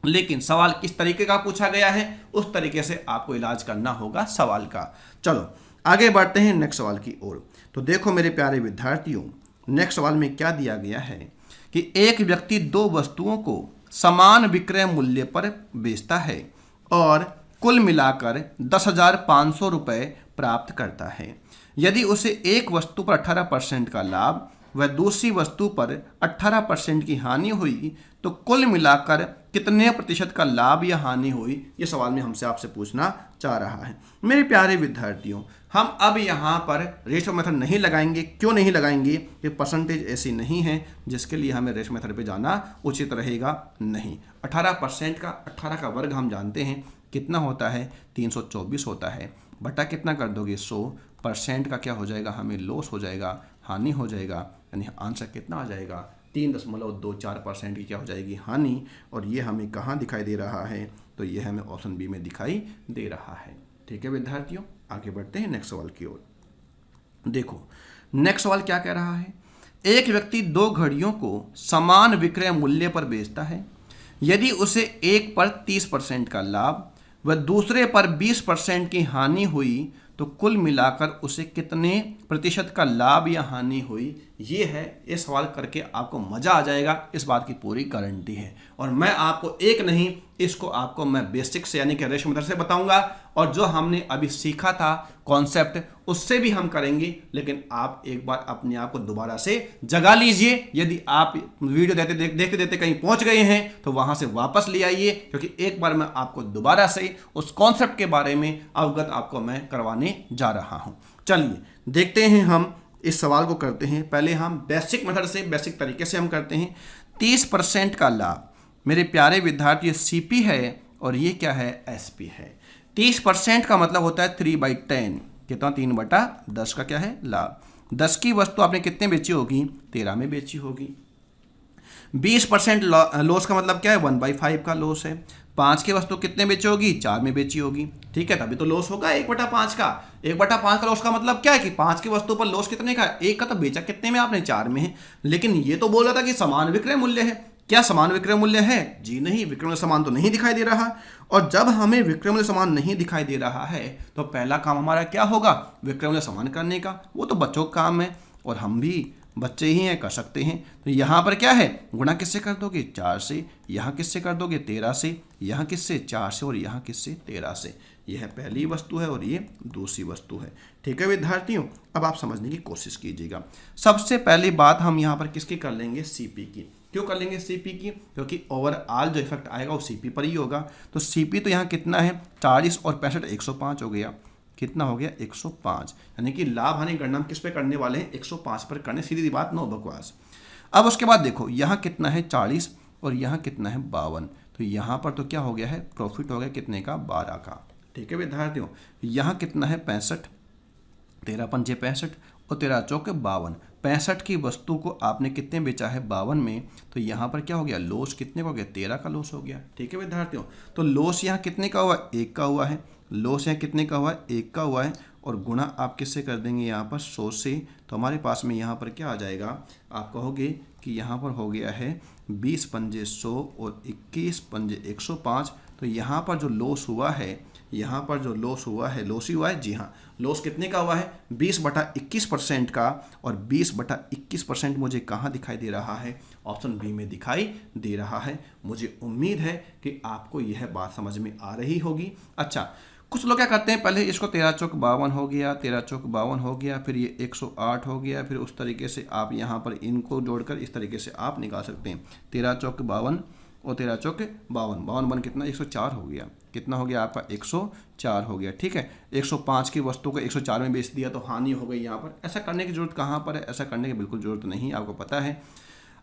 Speaker 1: लेकिन सवाल किस तरीके का पूछा गया है उस तरीके से आपको इलाज करना होगा सवाल का। चलो आगे बढ़ते हैं नेक्स्ट सवाल की ओर। तो देखो मेरे प्यारे विद्यार्थियों, नेक्स्ट सवाल में क्या दिया गया है कि एक व्यक्ति दो वस्तुओं को समान विक्रय मूल्य पर बेचता है और कुल मिलाकर 10,500 रुपये प्राप्त करता है। यदि उसे एक वस्तु पर 18% का लाभ व दूसरी वस्तु पर 18% की हानि हुई तो कुल मिलाकर कितने प्रतिशत का लाभ या हानि हुई, ये सवाल में हमसे आपसे पूछना चाह रहा है। मेरे प्यारे विद्यार्थियों, हम अब यहाँ पर रेशियो मेथड नहीं लगाएंगे। क्यों नहीं लगाएंगे? ये परसेंटेज ऐसी नहीं है जिसके लिए हमें रेशियो मेथड पे जाना उचित रहेगा। नहीं, 18% का 18 का वर्ग हम जानते हैं कितना होता है, 324 होता है। बटा कितना कर दोगे, 100%। का क्या हो जाएगा, हमें लॉस हो जाएगा, हानि हो जाएगा। यानी आंसर कितना आ जाएगा 3.24% की क्या हो जाएगी हानि। और ये हमें कहाँ दिखाई दे रहा है, तो ये हमें ऑप्शन बी में दिखाई दे रहा है। ठीक है विद्यार्थियों, आगे बढ़ते हैं नेक्स्ट सवाल की ओर। देखो नेक्स्ट सवाल क्या कह रहा है, एक व्यक्ति 2 घड़ियों को समान विक्रय मूल्य पर बेचता है। यदि उसे एक पर 30% का लाभ व दूसरे पर 20% की हानि हुई तो कुल मिलाकर उसे कितने प्रतिशत का लाभ या हानि हुई। ये है, ये सवाल करके आपको मजा आ जाएगा, इस बात की पूरी गारंटी है। और मैं आपको एक नहीं, इसको आपको मैं बेसिक से यानी कि रेशो मेथड से बताऊंगा, और जो हमने अभी सीखा था कॉन्सेप्ट उससे भी हम करेंगे। लेकिन आप एक बार अपने आप को दोबारा से जगा लीजिए। यदि आप वीडियो देखते देखते कहीं पहुंच गए हैं तो वहां से वापस ले आइए, क्योंकि एक बार मैं आपको दोबारा से उस कॉन्सेप्ट के बारे में अवगत आपको मैं करवाने जा रहा हूं। चलिए देखते हैं, हम इस सवाल को करते हैं। पहले हम बेसिक मेथड से, बेसिक तरीके से हम करते हैं। 30% का लाभ, मेरे प्यारे विद्यार्थी, सीपी है और ये क्या है, एसपी है। 30% का मतलब होता है 3/10, कितना 3/10 का क्या है लाभ। 10 की वस्तु आपने कितने बेची होगी, 13 में बेची होगी। 20% लॉस का मतलब क्या है, 1/5 का लॉस है। 5 की वस्तु कितने बेची होगी, 4 में बेची होगी। ठीक है, तभी तो लॉस होगा 1/5 का। 1/5 का लॉस का मतलब क्या है कि 5 की वस्तु पर लॉस कितने का है, 1 का, तो बेचा कितने में आपने, 4 में है। लेकिन ये तो बोल रहा था कि समान विक्रय मूल्य है। क्या समान विक्रय मूल्य है, जी नहीं, विक्रय मूल्य समान तो नहीं दिखाई दे रहा। और जब हमें विक्रय मूल्य समान नहीं दिखाई दे रहा है तो पहला काम हमारा क्या होगा, विक्रय मूल्य समान करने का। वो तो बच्चों का काम है और हम भी बच्चे ही हैं, कर सकते हैं। तो यहाँ पर क्या है, गुणा किससे कर दोगे, 4 से। यहाँ किससे कर दोगे, 13 से। यहाँ किससे, 4 से। और यहाँ किससे, 13 से। यह पहली वस्तु है और ये दूसरी वस्तु है। ठीक है विद्यार्थियों, अब आप समझने की कोशिश कीजिएगा। सबसे पहली बात हम यहाँ पर किसकी कर लेंगे, सीपी की। क्यों कर लेंगे सीपी की, क्योंकि ओवरऑल जो इफेक्ट आएगा वो सीपी पर ही होगा। तो सीपी तो यहाँ कितना है, 40 और 65 105 हो गया। कितना हो गया, 105। यानी कि लाभ हानि गणना हम किस पे करने वाले हैं, 105 पर करने, सीधी बात, नो बकवास। अब उसके बाद देखो यहाँ कितना है, 40 और यहाँ कितना है, 52। तो यहाँ पर तो क्या हो गया है, प्रॉफिट हो गया कितने का, 12 का। ठीक है विद्यार्थियों, यहाँ कितना है, 65, 13 पंजे 65 और 13 चौके 52। 65 की वस्तु को आपने कितने बेचा है, 52 में। तो यहाँ पर क्या हो गया, लॉस कितने का हो गया, 13 का लॉस हो गया। ठीक है विद्यार्थियों, तो लॉस यहाँ कितने का हुआ, 1 का हुआ है। लॉस यहाँ कितने का हुआ है, 1 का हुआ है। और गुणा आप किससे कर देंगे, यहाँ पर 100 से। तो हमारे पास में यहाँ पर क्या आ जाएगा, आप कहोगे कि यहाँ पर हो गया है 20 पंजे 100 और 21 पंजे 105। तो यहाँ पर जो लॉस हुआ है, यहाँ पर जो लॉस हुआ है, लॉस ही हुआ है, जी हाँ। लॉस कितने का हुआ है, 20/21% का। और 20/21% मुझे कहाँ दिखाई दे रहा है, ऑप्शन बी में दिखाई दे रहा है। मुझे उम्मीद है कि आपको यह बात समझ में आ रही होगी। अच्छा, कुछ लोग क्या करते हैं, पहले इसको 13 चौक 52 हो गया, 13 चौक 52 हो गया, फिर ये 108 हो गया, फिर उस तरीके से आप यहाँ पर इनको जोड़कर इस तरीके से आप निकाल सकते हैं। 13 चौक 52 और 13 चौक 52, 52 कितना, 104 हो गया। कितना हो गया आपका, 104 हो गया। ठीक है, 105 की वस्तु को 104 में बेच दिया तो हानि हो गई। यहाँ पर ऐसा करने की जरूरत कहाँ पर है, ऐसा करने की बिल्कुल जरूरत नहीं, आपको पता है।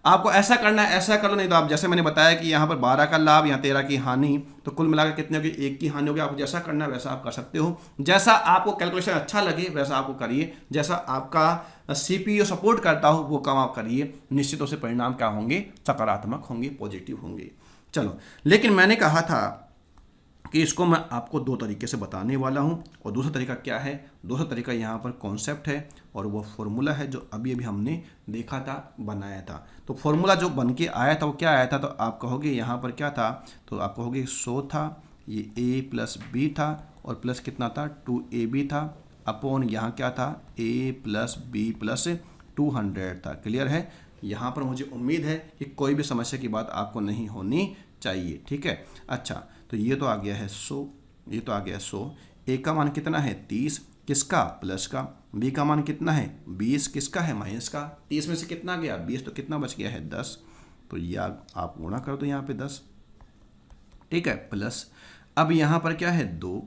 Speaker 1: आपको ऐसा करना है, ऐसा कर लो, नहीं तो आप जैसे मैंने बताया कि यहाँ पर 12 का लाभ, यहाँ 13 की हानि, तो कुल मिलाकर कितने होगी, 1 की हानि होगी। आपको जैसा करना है वैसा आप कर सकते हो, जैसा आपको कैलकुलेशन अच्छा लगे वैसा आपको करिए, जैसा आपका सीपीयू सपोर्ट करता हो वो काम आप करिए। निश्चित रूप से परिणाम क्या होंगे, सकारात्मक होंगे, पॉजिटिव होंगे। चलो, लेकिन मैंने कहा था कि इसको मैं आपको 2 तरीके से बताने वाला हूं। और दूसरा तरीका क्या है, दूसरा तरीका यहाँ पर कॉन्सेप्ट है और वो फॉर्मूला है जो अभी अभी हमने देखा था, बनाया था। तो फॉर्मूला जो बन के आया था वो क्या आया था, तो आप कहोगे यहाँ पर क्या था, तो आप कहोगे 100 था, ये a + b था और प्लस कितना था, 2ab था, अपॉन यहाँ क्या था, a + b + 200 था। क्लियर है। यहाँ पर मुझे उम्मीद है कि कोई भी समस्या की बात आपको नहीं होनी चाहिए। ठीक है, अच्छा, तो ये तो आ गया है 100, ये तो आ गया 100। ए का मान कितना है, 30, किसका, प्लस का। बी का मान कितना है, 20, किसका है, माइनस का। 30 में से कितना गया, 20, तो कितना बच गया है, 10। तो ये आप गुणा कर दो यहाँ पे 10। ठीक है, प्लस अब यहाँ पर क्या है, 2।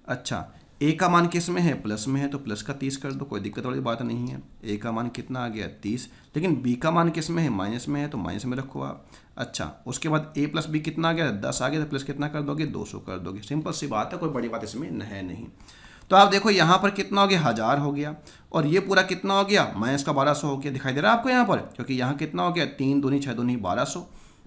Speaker 1: अच्छा, ए का मान किस में है, प्लस में है, तो प्लस का 30 कर दो, कोई दिक्कत वाली बात नहीं है। ए का मान कितना आ गया, 30। लेकिन बी का मान किस में है, माइनस में है, तो माइनस में रखो आप। अच्छा, उसके बाद ए + बी कितना आ गया, 10 आ गया, तो प्लस कितना कर दोगे, 200 कर दोगे। सिंपल सी बात है, कोई बड़ी बात इसमें है नहीं। तो आप देखो यहाँ पर कितना हो गया, 1000 हो गया, और ये पूरा कितना हो गया, माइनस का 1200 हो गया। दिखाई दे रहा है आपको यहाँ पर, क्योंकि यहाँ कितना हो गया, 3 दूनी 6 दूनी 1200।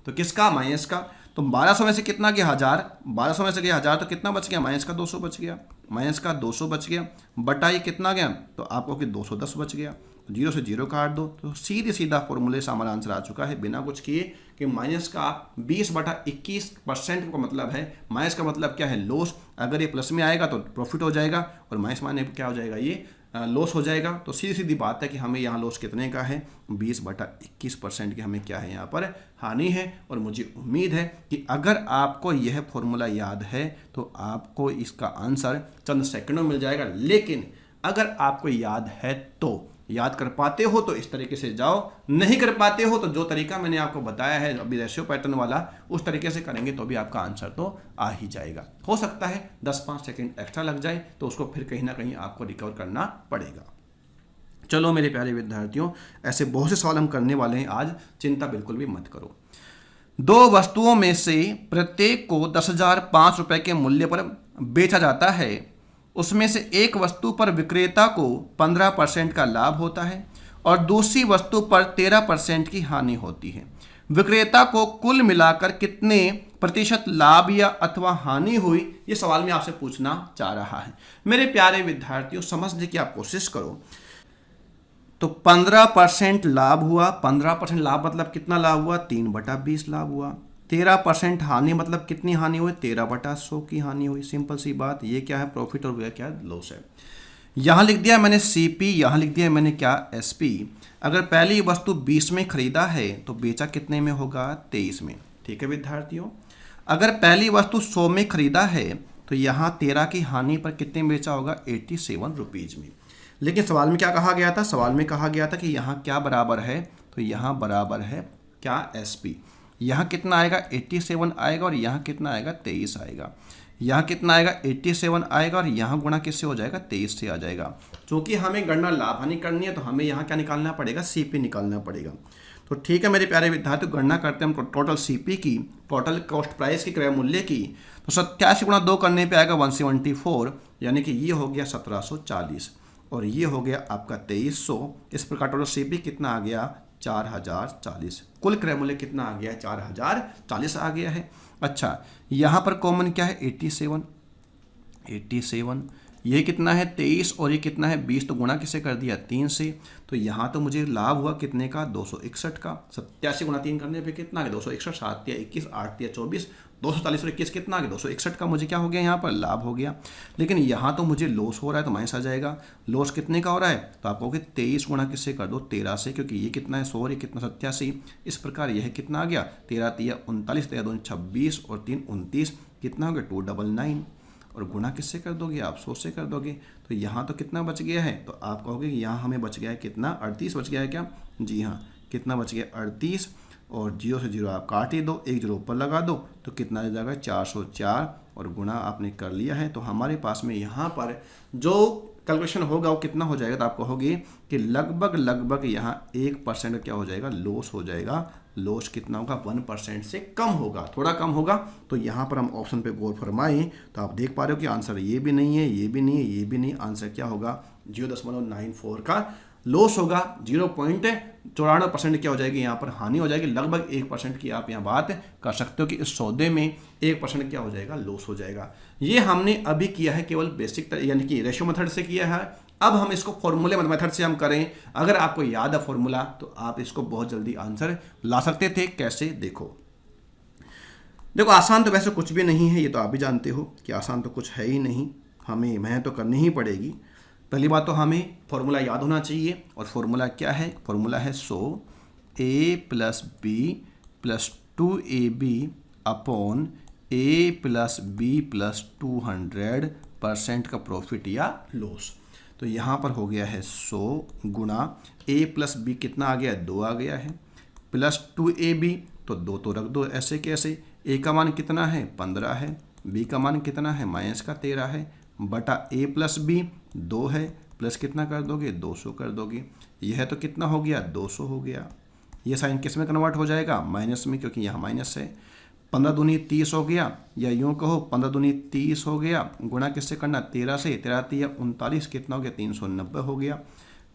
Speaker 1: तो किसका, माइनस का। तो 1200 में से कितना गया, 1000, 1200 में से गया 1000, तो कितना बच गया, माइनस का 200 बच गया, माइनस का 200 बच गया, बटा ये कितना गया, तो आपको कि 210 बच गया। तो 0 से 0 काट दो, तो सीधे सीधा फॉर्मूले से हमारा आंसर आ चुका है बिना कुछ किए कि माइनस का 20/21% का मतलब है, माइनस का मतलब क्या है, लॉस। अगर ये प्लस में आएगा तो प्रॉफिट हो जाएगा, और माइनस माने क्या हो जाएगा, ये लॉस हो जाएगा। तो सीधी सीधी बात है कि हमें यहाँ लॉस कितने का है, 20/21% की हमें क्या है, यहाँ पर हानि है। और मुझे उम्मीद है कि अगर आपको यह फॉर्मूला याद है तो आपको इसका आंसर चंद सेकंडों में मिल जाएगा। लेकिन अगर आपको याद है तो, याद कर पाते हो तो इस तरीके से जाओ, नहीं कर पाते हो तो जो तरीका मैंने आपको बताया है अभी रेशियो पैटर्न वाला, उस तरीके से करेंगे तो भी आपका आंसर तो आ ही जाएगा। हो सकता है 10-5 सेकंड एक्स्ट्रा लग जाए, तो उसको फिर कहीं ना कहीं आपको रिकवर करना पड़ेगा। चलो मेरे प्यारे विद्यार्थियों, ऐसे बहुत से सवाल हम करने वाले हैं आज, चिंता बिल्कुल भी मत करो। 2 वस्तुओं में से प्रत्येक को 10,005 रुपए के मूल्य पर बेचा जाता है। उसमें से एक वस्तु पर विक्रेता को 15% का लाभ होता है और दूसरी वस्तु पर 13% की हानि होती है। विक्रेता को कुल मिलाकर कितने प्रतिशत लाभ या अथवा हानि हुई, ये सवाल मैं आपसे पूछना चाह रहा है। मेरे प्यारे विद्यार्थियों, समझने की आप कोशिश करो। तो 15% लाभ हुआ, 15% लाभ मतलब कितना लाभ हुआ, 3/20 लाभ हुआ। 13% हानि मतलब कितनी हानि हुई, 13/100 की हानि हुई। सिंपल सी बात, ये क्या है, प्रॉफिट, और क्या लॉस है। यहाँ लिख दिया मैंने CP, यहाँ लिख दिया मैंने क्या, SP। अगर पहली वस्तु 20 में खरीदा है तो बेचा कितने में होगा, 23 में। ठीक है विद्यार्थियों, अगर पहली वस्तु 100 में खरीदा है तो यहाँ 13 की हानि पर कितने में बेचा होगा, 87 रुपीज़ में। लेकिन सवाल में क्या कहा गया था, सवाल में कहा गया था कि यहाँ क्या बराबर है, तो यहाँ बराबर है क्या, SP। यहाँ कितना आएगा, 87 आएगा, और यहाँ कितना आएगा, 23 आएगा। यहाँ कितना आएगा, 87 आएगा, और यहाँ गुणा किससे हो जाएगा, 23 से आ जाएगा। क्योंकि हमें गणना लाभ हानि करनी है तो हमें यहाँ क्या निकालना पड़ेगा, CP निकालना पड़ेगा। तो ठीक है मेरे प्यारे विद्यार्थी, गणना करते हैं हम टोटल CP की, टोटल कॉस्ट प्राइस की, क्रय मूल्य की। तो 87 गुणा 2 करने पर आएगा 174, यानी कि ये हो गया 1740, और ये हो गया आपका 2300। इस प्रकार टोटल CP कितना आ गया, 4040। कुल क्रय मूल्य कितना आ गया है, 4040 आ गया है। अच्छा, यहाँ पर कॉमन क्या है, 87। ये कितना है, 23, और ये कितना है, 20। तो गुणा किसे कर दिया, 3 से। तो यहाँ तो मुझे लाभ हुआ कितने का, 261 का। 87 गुणा 3 करने पे कितना आ गया, 261। 7 या 21, 8 या 24, 240 और 21 कितना आ गया, 261 का मुझे क्या हो गया, यहाँ पर लाभ हो गया। लेकिन यहाँ तो मुझे लॉस हो रहा है, तो माइनस आ जाएगा। लॉस कितने का हो रहा है, तो आप कहोगे 23 गुणा किससे कर दो, 13 से, क्योंकि ये कितना है, 100 और ये कितना, 87। इस प्रकार यह कितना आ गया, 13 3 39, 13 2 26 और 3 29, कितना हो गया, 299। और गुणा किससे कर दोगे, आप 100 से कर दोगे। तो यहाँ तो कितना बच गया है, तो आप कहोगे कि यहाँ हमें बच गया है कितना, 38 बच गया है क्या, जी हाँ, कितना बच गया, 38। और 0 से 0 आप काट ही दो, एक 0 ऊपर लगा दो, तो कितना आ जाएगा, 404, और गुणा आपने कर लिया है। तो हमारे पास में यहाँ पर जो कैलकुलेशन होगा वो कितना हो जाएगा, तो आप कहोगे कि लगभग यहाँ 1% क्या हो जाएगा, लॉस हो जाएगा। लॉस कितना होगा, 1% से कम होगा, थोड़ा कम होगा। तो यहाँ पर हम ऑप्शन पे गौर फरमाएं तो आप देख पा रहे हो कि आंसर ये भी नहीं है, ये भी नहीं है, ये भी नहीं। आंसर क्या होगा, 0.94 का लॉस होगा। 0.94% क्या हो जाएगी, यहाँ पर हानि हो जाएगी। लगभग 1% की आप यहाँ बात कर सकते हो कि इस सौदे में 1% क्या हो जाएगा, लॉस हो जाएगा। ये हमने अभी किया है केवल बेसिक यानी कि रेशियो मेथड से किया है। अब हम इसको फॉर्मूले मेथड से हम करें। अगर आपको याद है फॉर्मूला तो आप इसको बहुत जल्दी आंसर ला सकते थे। कैसे, देखो आसान तो वैसे कुछ भी नहीं है, ये तो आप भी जानते हो कि आसान तो कुछ है ही नहीं, हमें मेहनत तो करनी ही पड़ेगी। पहली बात तो हमें फॉर्मूला याद होना चाहिए, और फॉर्मूला क्या है, फॉर्मूला है 100 A + B + 2AB upon A + B + 200% का प्रॉफिट या लॉस। तो यहाँ पर हो गया है 100 गुणा A + B कितना आ गया है, 2 आ गया है, प्लस 2AB, तो 2 तो रख दो ऐसे कैसे। A का मान कितना है, 15 है, B का मान कितना है, -13 है, बटा A + B 2 है, प्लस कितना कर दोगे, 200 कर दोगे। यह तो कितना हो गया, 200 हो गया। ये साइन किस में कन्वर्ट हो जाएगा, माइनस में, क्योंकि यहाँ माइनस है। 15 दूनी 30 हो गया, या यूँ कहो 15 दूनी 30 हो गया, गुणा किससे करना 13 से, 13 3 39, कितना हो गया 390 हो गया,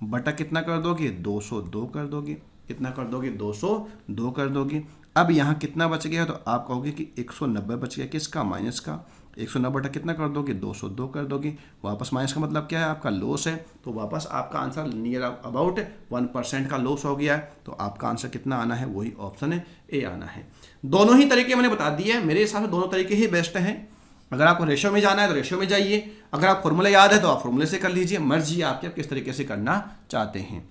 Speaker 1: बटा कितना कर दोगे 202 कर दोगे, कितना कर दोगे 202 कर दोगे। अब यहाँ कितना बच गया, तो आप कहोगे कि 190 बच गया, किसका माइनस का, 190 बटा कितना कर दोगे 202 कर दोगे। वापस माइनस का मतलब क्या है, आपका लॉस है, तो वापस आपका आंसर नियर अबाउट 1% का लॉस हो गया है, तो आपका आंसर कितना आना है, वही ऑप्शन है ए आना है। दोनों ही तरीके मैंने बता दिए हैं, मेरे हिसाब से दोनों तरीके ही बेस्ट हैं। अगर आपको रेशो में जाना है तो रेशो में जाइए, अगर आप फॉर्मूला याद है तो आप फॉर्मूले से कर लीजिए, मर्जी आपकी आप किस तरीके से करना चाहते हैं।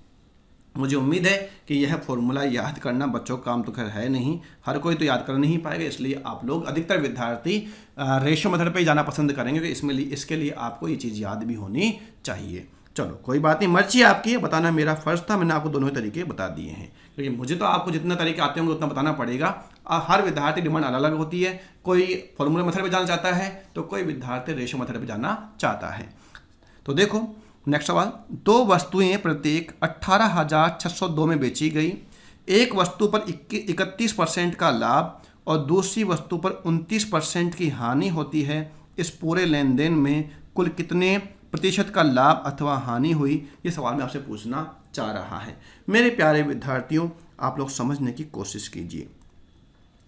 Speaker 1: मुझे उम्मीद है कि यह फॉर्मूला याद करना बच्चों का काम तो खैर है नहीं, हर कोई तो याद कर नहीं पाएगा, इसलिए आप लोग अधिकतर विद्यार्थी रेशो मेथड पे जाना पसंद करेंगे, क्योंकि इसके लिए आपको ये चीज़ याद भी होनी चाहिए। चलो कोई बात नहीं, मर्जी आपकी है, बताना मेरा फर्ज था, मैंने आपको दोनों ही तरीके बता दिए हैं, क्योंकि मुझे तो आपको जितना तरीके आते होंगे उतना बताना पड़ेगा। हर विद्यार्थी डिमांड अलग अलग होती है, कोई फॉर्मूला मेथड पे जाना चाहता है तो कोई विद्यार्थी रेशो मेथड पे जाना चाहता है। तो देखो नेक्स्ट सवाल, दो वस्तुएं प्रत्येक 18,602 में बेची गई, एक वस्तु पर 31% का लाभ और दूसरी वस्तु पर 29% की हानि होती है, इस पूरे लेन देन में कुल कितने प्रतिशत का लाभ अथवा हानि हुई, ये सवाल मैं आपसे पूछना चाह रहा है। मेरे प्यारे विद्यार्थियों, आप लोग समझने की कोशिश कीजिए,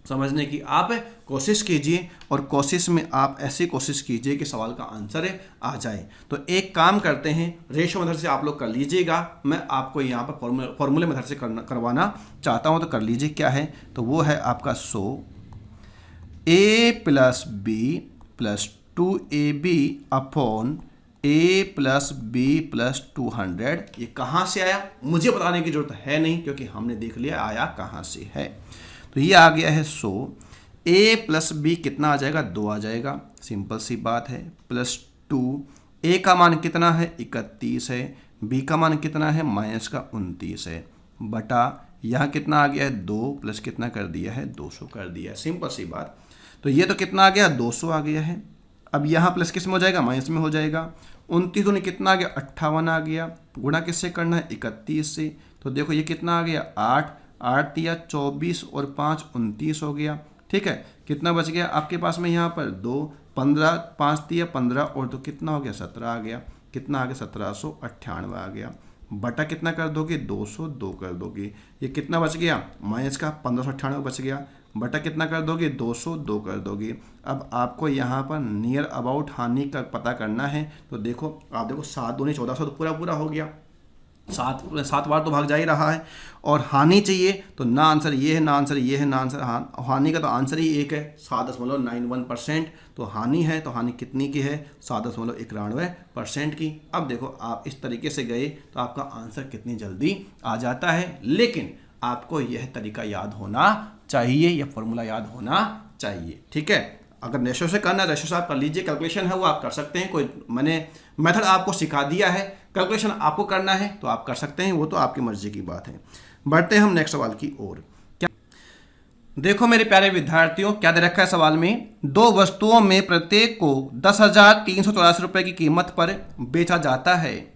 Speaker 1: समझने की आप कोशिश कीजिए, और कोशिश में आप ऐसी कोशिश कीजिए कि सवाल का आंसर आ जाए। तो एक काम करते हैं, रेशो मेथड से आप लोग कर लीजिएगा, मैं आपको यहाँ पर फॉर्मूले मेथड से करवाना चाहता हूँ, तो कर लीजिए। क्या है, तो वो है आपका 100 a + b + 2ab upon a + b + 200। ये कहाँ से आया मुझे बताने की जरूरत है नहीं, क्योंकि हमने देख लिया आया कहाँ से है। तो ये आ गया है 100, a + b कितना आ जाएगा 2 आ जाएगा, सिंपल सी बात है, +2, a का मान कितना है 31 है, b का मान कितना है -29 है, बटा यहाँ कितना आ गया है 2 प्लस कितना कर दिया है 200 कर दिया है, सिंपल सी बात। तो ये तो कितना आ गया 200 आ गया है, अब यहाँ प्लस किस में हो जाएगा माइनस में हो जाएगा, 29 दूनी कितना आ गया 58 आ गया, गुणा किससे करना है 31 से, तो देखो ये कितना आ गया 8 3 24 और 5 29 हो गया। ठीक है, कितना बच गया आपके पास में यहाँ पर 2 15 5 3 15 और तो कितना हो गया 17 आ गया, कितना आ गया 1798 आ गया, बटा कितना कर दोगे 202 कर दोगे, ये कितना बच गया माइनस का 1598 बच गया, बटा कितना कर दोगे 202 कर दोगे। अब आपको यहाँ पर नियर अबाउट हानि का पता करना है, तो देखो आप देखो 7 दूनी 1400 तो पूरा पूरा हो गया, 7 बार तो भाग जा ही रहा है, और हानि चाहिए तो ना आंसर ये है ना आंसर ये है ना आंसर हानि का तो आंसर ही एक है 7.91%, तो हानि है तो हानि कितनी की है 7.91% की। अब देखो आप इस तरीके से गए तो आपका आंसर कितनी जल्दी आ जाता है, लेकिन आपको यह तरीका याद होना चाहिए, यह फॉर्मूला याद होना चाहिए। ठीक है, अगर रेशो से करना है रेशो से आप कर लीजिए, कैलकुलेशन है वो आप कर सकते हैं, कोई मैंने मेथड आपको सिखा दिया है, कैलकुलेशन आपको करना है तो आप कर सकते हैं, वो तो आपकी मर्जी की बात है। बढ़ते हैं हम नेक्स्ट सवाल की ओर। क्या देखो मेरे प्यारे विद्यार्थियों, क्या दे रखा है सवाल में, दो वस्तुओं में प्रत्येक को 10,384 रुपये की कीमत पर बेचा जाता है,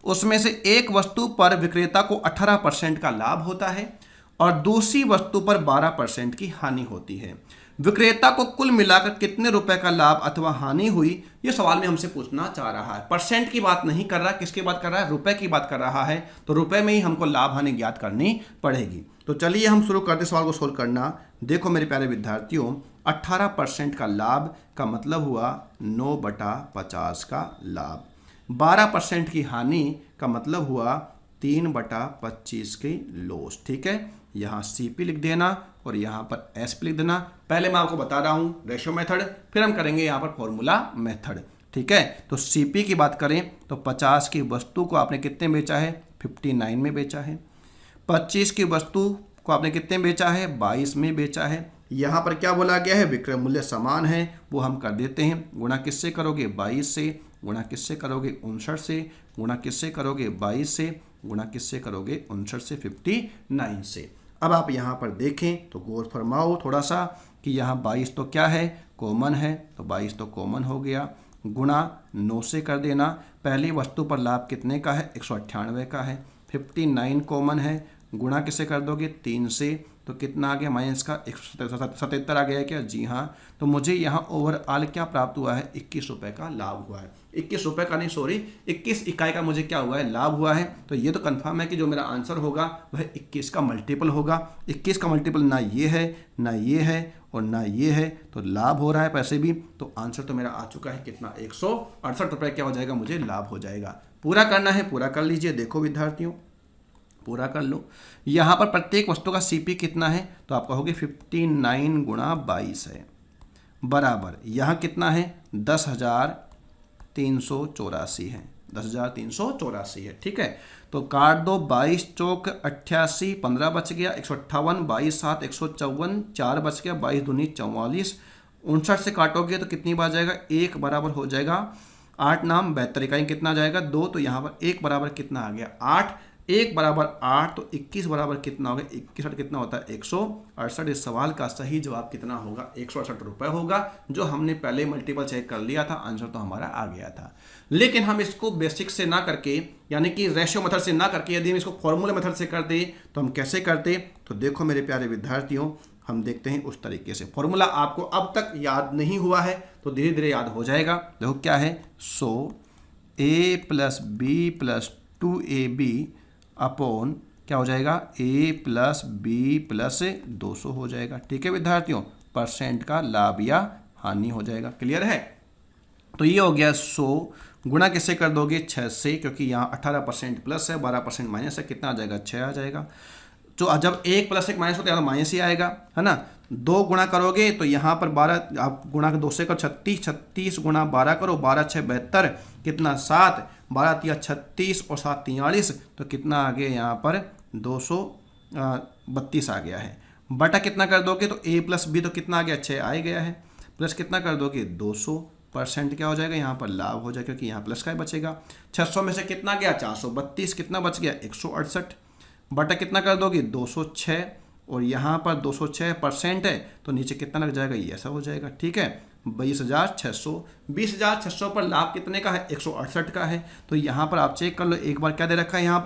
Speaker 1: उसमें से एक वस्तु पर विक्रेता को 18% का लाभ होता है और दूसरी वस्तु पर 12% की हानि होती है, विक्रेता को कुल मिलाकर कितने रुपए का लाभ अथवा हानि हुई, ये सवाल में हमसे पूछना चाह रहा है। परसेंट की बात नहीं कर रहा, किसकी बात कर रहा है, रुपए की बात कर रहा है, तो रुपए में ही हमको लाभ हानि ज्ञात करनी पड़ेगी। तो चलिए हम शुरू करते सवाल को सोल्व करना। देखो मेरे प्यारे विद्यार्थियों, 18% का लाभ का मतलब हुआ 9/50 का लाभ, 12% की हानि का मतलब हुआ 3/25 की लॉस। ठीक है, यहाँ CP लिख देना और यहाँ पर SP लिख देना। पहले मैं आपको बता रहा हूँ रेशो मेथड, फिर हम करेंगे यहाँ पर फॉर्मूला मेथड। ठीक है, तो CP की बात करें तो 50 की वस्तु को आपने कितने बेचा है 59 में बेचा है, 25 की वस्तु को आपने कितने बेचा है 22 में बेचा है। यहाँ पर क्या बोला गया है, विक्रय मूल्य समान है, वो हम कर देते हैं, गुणा किससे करोगे 22 से, गुणा किससे करोगे 59 से, गुणा किससे करोगे 22 से, गुणा किससे करोगे 59 से 59 से। अब आप यहाँ पर देखें तो गौर फरमाओ थोड़ा सा कि यहाँ 22 तो क्या है कॉमन है, तो 22 तो कॉमन हो गया, गुणा 9 से कर देना, पहली वस्तु पर लाभ कितने का है 198 का है, 59 कॉमन है, गुणा किससे कर दोगे 3 से, तो कितना आ गया माइनस का 177 आ गया है क्या? जी हाँ। तो मुझे यहाँ ओवरऑल क्या प्राप्त हुआ है? 21 रुपये का लाभ हुआ है। 21 रुपये का नहीं, सॉरी 21 इकाई का मुझे क्या हुआ है? लाभ हुआ है। तो ये तो कंफर्म है कि जो मेरा आंसर होगा वह 21 का मल्टीपल होगा। 21 का मल्टीपल ना ये है, ना ये है और ना ये है, तो लाभ हो रहा है पैसे भी। तो आंसर तो मेरा आ चुका है कितना? 168 रुपये क्या हो जाएगा? मुझे लाभ हो जाएगा। पूरा करना है, पूरा कर लीजिए। देखो विद्यार्थियों, पूरा कर लो। यहाँ पर प्रत्येक वस्तु का सीपी कितना है? तो आप कहोगे 59 गुणा 22 है, बराबर यहाँ कितना है? 10,384 है। 10,384 है, ठीक है। तो काट दो, 22 चौक 88, 15 बच गया, 158, 22 7 154, 4 बच गया, 22 दूनी 44, 59 से काटोगे तो कितनी बार जाएगा? 1 बराबर हो जाएगा 8 नाम 72 इकाई, कितना जाएगा? 2। तो यहाँ पर 1 बराबर कितना आ गया? 8। 1 बराबर 8, तो 21 बराबर कितना होगा? 21 कितना होता है? 168। इस सवाल का सही जवाब कितना होगा? 168 रुपये होगा, जो हमने पहले मल्टीपल चेक कर लिया था। आंसर तो हमारा आ गया था। लेकिन हम इसको बेसिक से ना करके, यानी कि रेशियो मेथड से ना करके, यदि हम इसको फॉर्मूला मेथड से कर दे तो हम कैसे करते? तो देखो मेरे प्यारे विद्यार्थियों, हम देखते हैं उस तरीके से। फॉर्मूला आपको अब तक याद नहीं हुआ है तो धीरे धीरे याद हो जाएगा। देखो क्या है? सो a + b + 2ab अपॉन क्या हो जाएगा? a + b + 200 हो जाएगा। ठीक है विद्यार्थियों, परसेंट का लाभ या हानि हो जाएगा। क्लियर है? तो ये हो गया 100 गुणा किससे कर दोगे? 6 से, क्योंकि यहाँ 18% प्लस है, 12% माइनस है, कितना आ जाएगा? 6 आ जाएगा। तो जब 1 + 1 माइनस होता है तो माइनस ही आएगा, है ना। 2 गुणा करोगे तो यहाँ पर 12, आप गुणा 2 से करो 36, 36 गुणा 12 करो, 12 6 72, कितना? 7, 12 3 36 और 7 43, तो कितना आ गया यहाँ पर? 232 आ गया है। बटा कितना कर दोगे? तो a + b तो कितना आ गया? 6 आ गया है। प्लस कितना कर दोगे? 200, परसेंट क्या हो जाएगा? यहाँ पर लाभ हो जाएगा, क्योंकि यहाँ प्लस का ही बचेगा। 600 में से कितना गया? 432, कितना बच गया? 168। बटा कितना कर दोगे? 206, और यहाँ पर 206% है तो नीचे कितना लग जाएगा? ये ऐसा हो जाएगा। ठीक है, 22,600। 20,600 पर लाभ कितने का है? 168 का है। तो यहाँ पर आप चेक कर लो एक बार, क्या दे रखा है यहाँ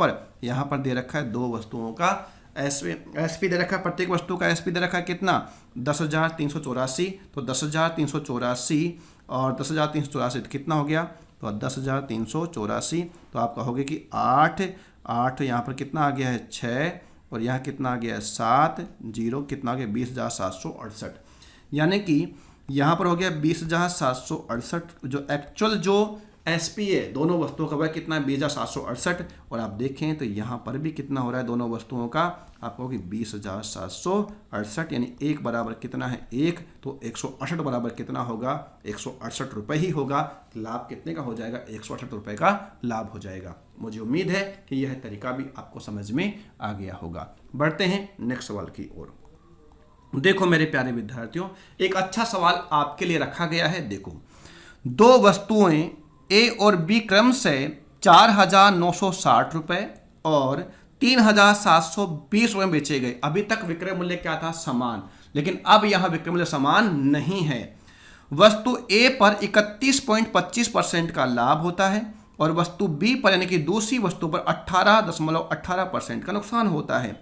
Speaker 1: पर दे रखा है 2 वस्तुओं का एसपी दे रखा है। प्रत्येक वस्तु का एसपी दे रखा है कितना? 10,384। तो 10,384 और 10,384 कितना हो गया? तो 10,384। तो आप कहोगे कि 8 यहाँ पर कितना आ गया है? 6, और यहाँ कितना आ गया है? 7, 0 कितना आ गया? 20,768। यानी कि यहाँ पर हो गया 20,768। जो एक्चुअल जो एसपी है दोनों वस्तुओं का वह कितना है? 20,768। और आप देखें तो यहाँ पर भी कितना हो रहा है दोनों वस्तुओं का? आप कहोगे 20,768, यानी 1 बराबर कितना है? 1। तो 168 बराबर कितना होगा? 168 रुपये ही होगा। लाभ कितने का हो जाएगा? 168 रुपये का लाभ हो जाएगा। मुझे उम्मीद है कि यह तरीका भी आपको समझ में आ गया होगा। बढ़ते हैं नेक्स्ट सवाल की ओर। देखो मेरे प्यारे विद्यार्थियों, एक अच्छा सवाल आपके लिए रखा गया है। देखो, 2 वस्तुएं ए और बी क्रम से 4,960 रुपये और 3,720 रुपये बेचे गए। अभी तक विक्रय मूल्य क्या था? समान। लेकिन अब यहां विक्रय मूल्य समान नहीं है। वस्तु ए पर 31.25% का लाभ होता है और वस्तु बी पर, यानी कि दूसरी वस्तु पर 18.18% का नुकसान होता है।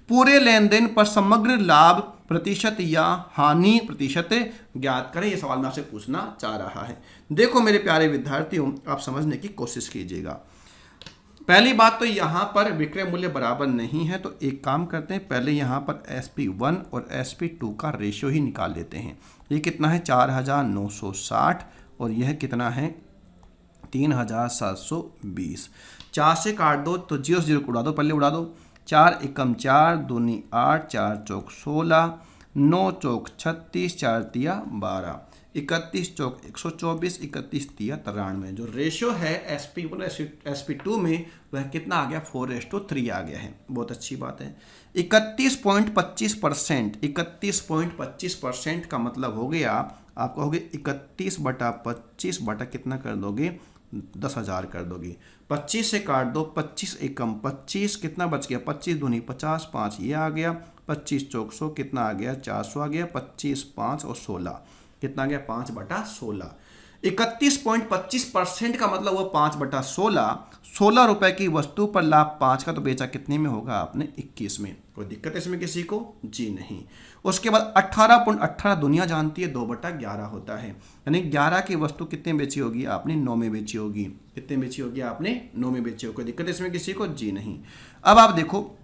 Speaker 1: पूरे लेन देन पर समग्र लाभ प्रतिशत या हानि प्रतिशत ज्ञात करें। यह सवाल मैं आपसे पूछना चाह रहा है। देखो मेरे प्यारे विद्यार्थियों, आप समझने की कोशिश कीजिएगा। पहली बात तो यहाँ पर विक्रय मूल्य बराबर नहीं है, तो एक काम करते हैं, पहले यहाँ पर SP1 और SP2 का रेशियो ही निकाल लेते हैं। ये कितना है? 4,960 और यह कितना है? 3,720। 4 से काट दो तो 0 0 को उड़ा दो, पहले उड़ा दो। 4 एकम 4, दूनी 8, 4 चौक 16, 9 चौक 36, 4 तिया 12, 31 चौक 124, 31 तिया 93। जो रेशियो है SP1 SP2 में वह कितना आ गया? 4:3 आ गया है। बहुत अच्छी बात है। 31.25%, 31.25% का मतलब हो गया, आप कहोगे 31/25 बटा कितना कर दोगे? 10,000 कर दोगे। 25 से काट दो, 25 एकम 25, कितना बच गया? 25 दूनी 50, 5 ये आ गया, 25 चौक 100, कितना आ गया? 400 आ गया, 25 5 और 16 कितना आ गया? 5/16। 31.25% का मतलब हुआ 5/16। 16 रुपए की वस्तु पर लाभ 5 का, तो बेचा कितने में होगा आपने? 21 में। कोई दिक्कत है इसमें किसी को? जी नहीं। उसके बाद 18.18 दुनिया जानती है 2/11 होता है, यानी 11 की वस्तु कितने बेची होगी आपने? 9 में बेची होगी। कितने बेची होगी आपने? 9 में बेची होगी। कोई दिक्कत है इसमें किसी को? जी नहीं। अब आप देखो,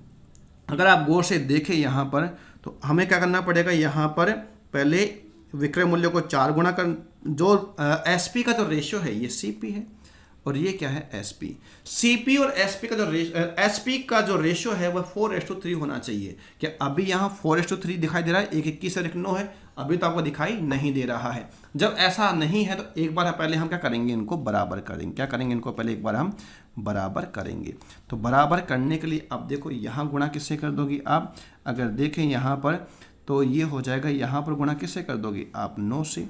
Speaker 1: अगर आप गौर से देखें यहाँ पर, तो हमें क्या करना पड़ेगा? यहाँ पर पहले विक्रय मूल्य को 4 गुना कर, जो एसपी का जो रेशियो है ये सीपी है, और ये क्या है? एसपी। सीपी और एसपी का जो एसपी का जो रेशियो है वह 4:3 होना चाहिए। क्या अभी यहाँ 4:3 दिखाई दे रहा है? एक 21 और एक 9 है, अभी तो आपको दिखाई नहीं दे रहा है। जब ऐसा नहीं है तो एक बार पहले हम क्या करेंगे? इनको बराबर करेंगे। क्या करेंगे? इनको पहले एक बार हम बराबर करेंगे। तो बराबर करने के लिए अब देखो, यहाँ गुणा किससे कर दोगी आप? अगर देखें यहाँ पर, तो ये हो जाएगा, यहाँ पर गुणा किससे कर दोगे आप? 9 से,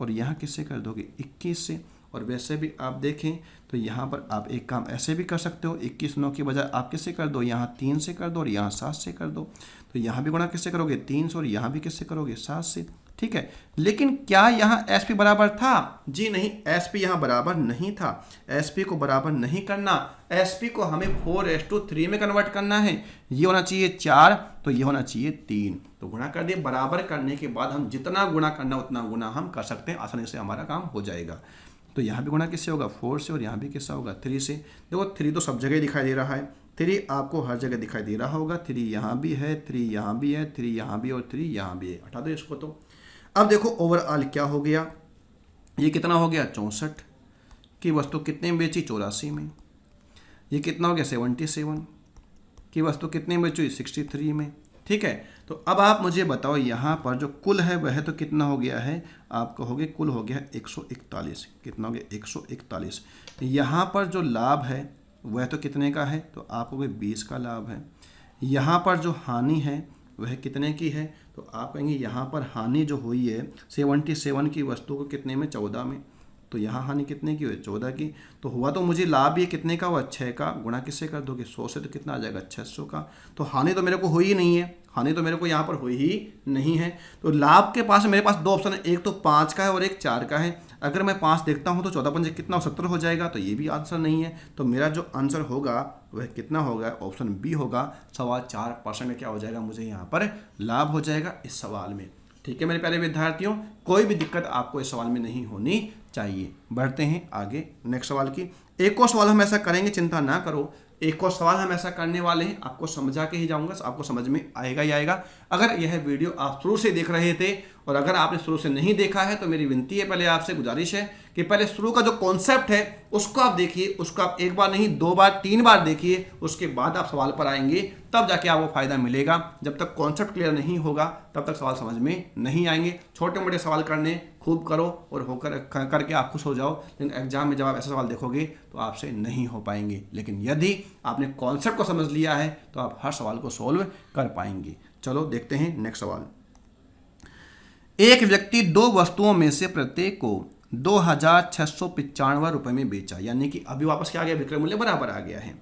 Speaker 1: और यहाँ किससे कर दोगे? 21 से। और वैसे भी आप देखें तो यहाँ पर आप एक काम ऐसे भी कर सकते हो, 21 9 की बजाय आप किससे कर दो? यहाँ 3 से कर दो और यहाँ 7 से कर दो। तो यहाँ भी गुणा किससे करोगे? 3 से, और यहाँ भी किससे करोगे? 7 से। ठीक है, लेकिन क्या यहाँ एसपी बराबर था? जी नहीं, एसपी यहाँ बराबर नहीं था। एसपी को बराबर नहीं करना, एसपी को हमें 4:3 में कन्वर्ट करना है। ये होना चाहिए 4, तो ये होना चाहिए 3। तो गुणा कर दिए। बराबर करने के बाद हम जितना गुणा करना उतना गुणा हम कर सकते हैं, आसानी से हमारा काम हो जाएगा। तो यहाँ भी गुणा किससे होगा? 4 से, और यहाँ भी किससे होगा? 3 से। देखो 3 तो सब जगह दिखाई दे रहा है, 3 आपको हर जगह दिखाई दे रहा होगा। 3 यहाँ भी है, 3 यहाँ भी है, 3 यहाँ भी, और 3 यहाँ भी है। हटा दो इसको। तो अब देखो ओवरऑल क्या हो गया? ये कितना हो गया? 64 की वस्तु कितने में बेची? 84 में। ये कितना हो गया? 77 की वस्तु कितने में बेची? 63 में। ठीक है, तो अब आप मुझे बताओ, यहाँ पर जो कुल है वह तो कितना हो गया है? आप कहोगे कुल हो गया 141। कितना हो गया? 141। यहाँ पर जो लाभ है वह तो कितने का है? तो आप कहोगे 20 का लाभ है। यहाँ पर जो हानि है वह कितने की है? तो आप कहेंगे यहाँ पर हानि जो हुई है 77 की वस्तु को कितने में? 14 में। तो यहाँ हानि कितने की हुई? 14 की। तो हुआ तो मुझे लाभ ये कितने का हुआ? 6 का। गुणा किससे कर दोगे? 100 से। तो कितना आ जाएगा? 600 का। तो हानि तो मेरे को हुई ही नहीं है, हानि तो मेरे को यहाँ पर हुई ही नहीं है। तो लाभ के पास मेरे पास 2 ऑप्शन है, एक तो 5 का है और एक 4 का है। अगर मैं 5 देखता हूँ तो 14 पंजे कितना? 70 हो जाएगा। तो ये भी आंसर नहीं है। तो मेरा जो आंसर होगा वह कितना होगा? ऑप्शन बी होगा। 4.25% में क्या हो जाएगा? मुझे यहाँ पर लाभ हो जाएगा इस सवाल में। ठीक है मेरे प्यारे विद्यार्थियों, कोई भी दिक्कत आपको इस सवाल में नहीं होनी चाहिए। बढ़ते हैं आगे नेक्स्ट सवाल की। एक और सवाल हम ऐसा करेंगे, चिंता ना करो। एक और सवाल हम ऐसा करने वाले हैं, आपको समझा के ही जाऊंगा, आपको समझ में आएगा ही आएगा। अगर यह वीडियो आप शुरू से देख रहे थे और अगर आपने शुरू से नहीं देखा है तो मेरी विनती है, पहले आपसे गुजारिश है कि पहले शुरू का जो कॉन्सेप्ट है उसको आप देखिए, उसको आप एक बार नहीं 2 बार 3 बार देखिए, उसके बाद आप सवाल पर आएंगे, तब जाके आपको फायदा मिलेगा। जब तक कॉन्सेप्ट क्लियर नहीं होगा तब तक सवाल समझ में नहीं आएंगे। छोटे मोटे सवाल करने खूब करो और होकर करके आप खुश हो जाओ, लेकिन एग्जाम में जब आप ऐसे सवाल देखोगे तो आपसे नहीं हो पाएंगे। लेकिन यदि आपने कॉन्सेप्ट को समझ लिया है तो आप हर सवाल को सॉल्व कर पाएंगे। चलो देखते हैं नेक्स्ट सवाल। एक व्यक्ति 2 वस्तुओं में से प्रत्येक को 2,695 रुपये में बेचा, यानी कि अभी वापस क्या आ गया? विक्रय मूल्य बराबर आ गया है।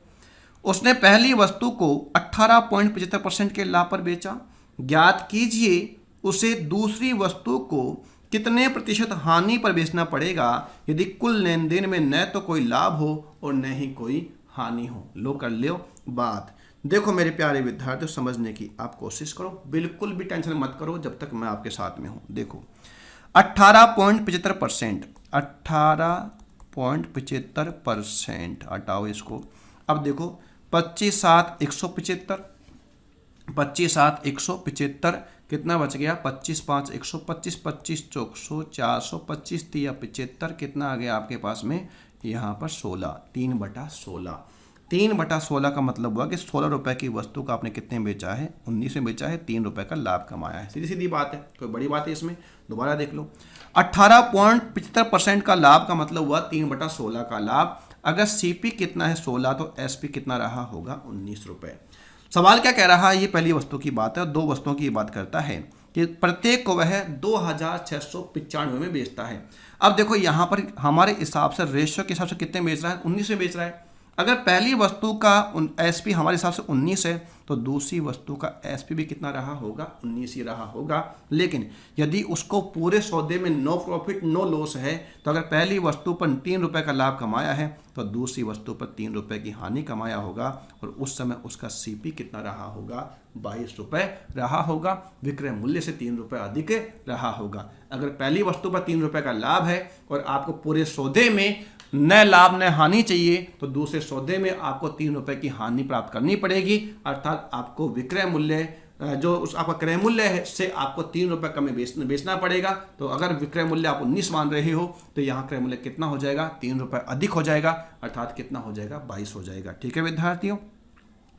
Speaker 1: उसने पहली वस्तु को 18.75% के लाभ पर बेचा। ज्ञात कीजिए उसे दूसरी वस्तु को कितने प्रतिशत हानि पर बेचना पड़ेगा यदि कुल लेन देन में न तो कोई लाभ हो और न ही कोई हानि हो। लो कर लो बात। देखो मेरे प्यारे विद्यार्थियों, समझने की आप कोशिश करो, बिल्कुल भी टेंशन मत करो जब तक मैं आपके साथ में हूं। देखो 18.75%, 18.75%, हटाओ इसको। अब देखो 25 7 175, 25 7 175, कितना बच गया? 25 5 125, 25 चौक 100, 425 3 75, कितना आ गया आपके पास में? यहाँ पर 16, 3/16। 3/16 का मतलब हुआ कि 16 रुपए की वस्तु का आपने कितने बेचा है? 19 में बेचा है, 3 रुपए का लाभ कमाया है। सीधी सीधी बात है, कोई बड़ी बात है इसमें? दोबारा देख लो, 18.75% का लाभ का मतलब हुआ 3/16 का लाभ। अगर सीपी कितना है? 16, तो एसपी कितना रहा होगा? 19 रुपए। सवाल क्या कह रहा है? ये पहली वस्तु की बात है और 2 वस्तुओं की बात करता है कि प्रत्येक को वह 2,695 में बेचता है। अब देखो यहाँ पर हमारे हिसाब से रेशियो के हिसाब से कितने बेच रहा है? 19 में बेच रहा है। अगर पहली वस्तु का एसपी हमारे हिसाब से 19 है तो दूसरी वस्तु का एसपी भी कितना रहा होगा, 19 ही रहा होगा। लेकिन यदि उसको पूरे सौदे में नो प्रॉफिट नो लॉस है तो अगर पहली वस्तु पर 3 रुपये का लाभ कमाया है तो दूसरी वस्तु पर 3 रुपये की हानि कमाया होगा और उस समय उसका सीपी कितना रहा होगा, 22 रुपये रहा होगा। विक्रय मूल्य से 3 रुपये अधिक रहा होगा। अगर पहली वस्तु पर 3 रुपये का लाभ है और आपको पूरे सौदे में न लाभ न हानि चाहिए तो दूसरे सौदे में आपको 3 रुपये की हानि प्राप्त करनी पड़ेगी, अर्थात आपको विक्रय मूल्य जो उस आपका क्रय मूल्य है से आपको 3 रुपये कम में बेचना पड़ेगा। तो अगर विक्रय मूल्य आप 19 मान रहे हो तो यहाँ क्रय मूल्य कितना हो जाएगा, 3 रुपये अधिक हो जाएगा, अर्थात कितना हो जाएगा, 22 हो जाएगा। ठीक है विद्यार्थियों,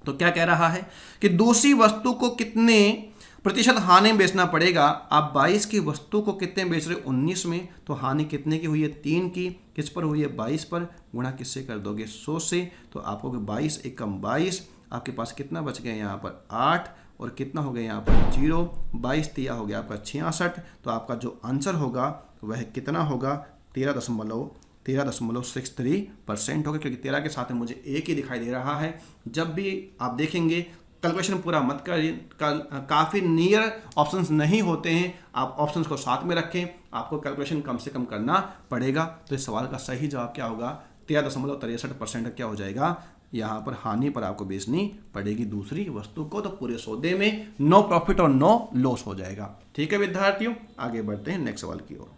Speaker 1: तो क्या कह रहा है कि दूसरी वस्तु को कितने प्रतिशत हानि में बेचना पड़ेगा। आप 22 की वस्तु को कितने बेच रहे हो, 19 में, तो हानि कितने की हुई है, 3 की। किस पर हुई है, 22 पर। गुणा किससे कर दोगे, 100 से। तो आपको 22 एकम 22, आपके पास कितना बच गया यहाँ पर 8 और कितना हो गया यहाँ पर 0। 22 दिया हो गया आपका 66। तो आपका जो आंसर होगा वह कितना होगा, 13.63% होगा, क्योंकि 13 के साथ में मुझे एक ही दिखाई दे रहा है। जब भी आप देखेंगे कैलकुलेशन पूरा मत करिए, काफ़ी नियर ऑप्शंस नहीं होते हैं, आप ऑप्शंस को साथ में रखें, आपको कैलकुलेशन कम से कम करना पड़ेगा। तो इस सवाल का सही जवाब क्या होगा, 13.63% क्या हो जाएगा, यहाँ पर हानि पर आपको बेचनी पड़ेगी दूसरी वस्तु को, तो पूरे सौदे में नो प्रॉफिट और नो लॉस हो जाएगा। ठीक है विद्यार्थियों, आगे बढ़ते हैं नेक्स्ट सवाल की ओर।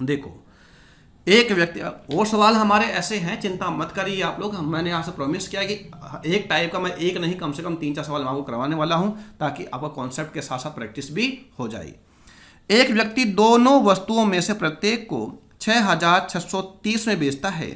Speaker 1: देखो एक व्यक्ति, और सवाल हमारे ऐसे हैं, चिंता मत करिए आप लोग, मैंने यहाँ से प्रॉमिस किया कि एक टाइप का मैं एक नहीं कम से कम 3-4 सवाल आपको करवाने वाला हूँ ताकि आपका कॉन्सेप्ट के साथ साथ प्रैक्टिस भी हो जाए। एक व्यक्ति दोनों वस्तुओं में से प्रत्येक को 6,630 में बेचता है।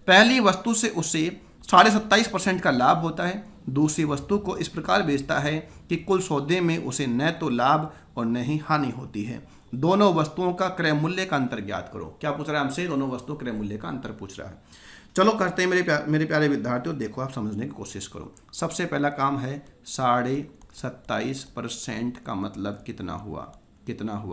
Speaker 1: पहली वस्तु से उसे 27.5% का लाभ होता है, दूसरी वस्तु को इस प्रकार बेचता है कि कुल सौदे में उसे न तो लाभ और न ही हानि होती है। दोनों वस्तुओं का क्रय मूल्य का अंतर ज्ञात करो। क्या पूछ रहा है हमसे, दोनों वस्तुओं क्रय मूल्य का अंतर पूछ रहा है। चलो करते हैं मेरे प्यारे विद्यार्थियों, देखो आप समझने की कोशिश करो। सबसे पहला काम है 27.5% का मतलब कितना हुआ,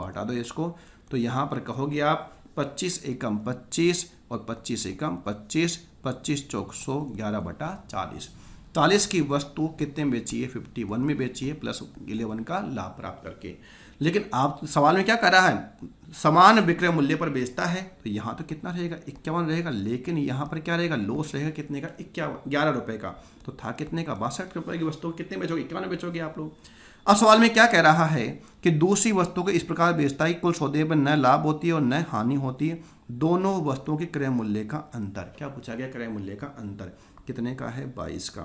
Speaker 1: हटा दो इसको। तो यहाँ पर कहोगे आप 25 एकम 25 और 25 एकम 25, 25 चौक 100, 11/40। 40 की वस्तु कितने में बेची है, 51 में बेची है, प्लस 11 का लाभ प्राप्त करके। लेकिन आप सवाल में क्या कर रहा है, समान विक्रय मूल्य पर बेचता है, तो यहाँ तो कितना रहेगा, 51 रहेगा, लेकिन यहाँ पर क्या रहेगा, लॉस रहेगा कितने का, 11 रुपये का। तो था कितने का, 62 रुपये की वस्तु कितने बेचोगे, 51 में बेचोगे आप लोग। अब सवाल में क्या कह रहा है कि दूसरी वस्तु को इस प्रकार बेचता है कुल सौदे में न लाभ होती है और न हानि होती है। दोनों वस्तुओं के क्रय मूल्य का अंतर, क्या पूछा गया, क्रय मूल्य का अंतर कितने का है, 22 का।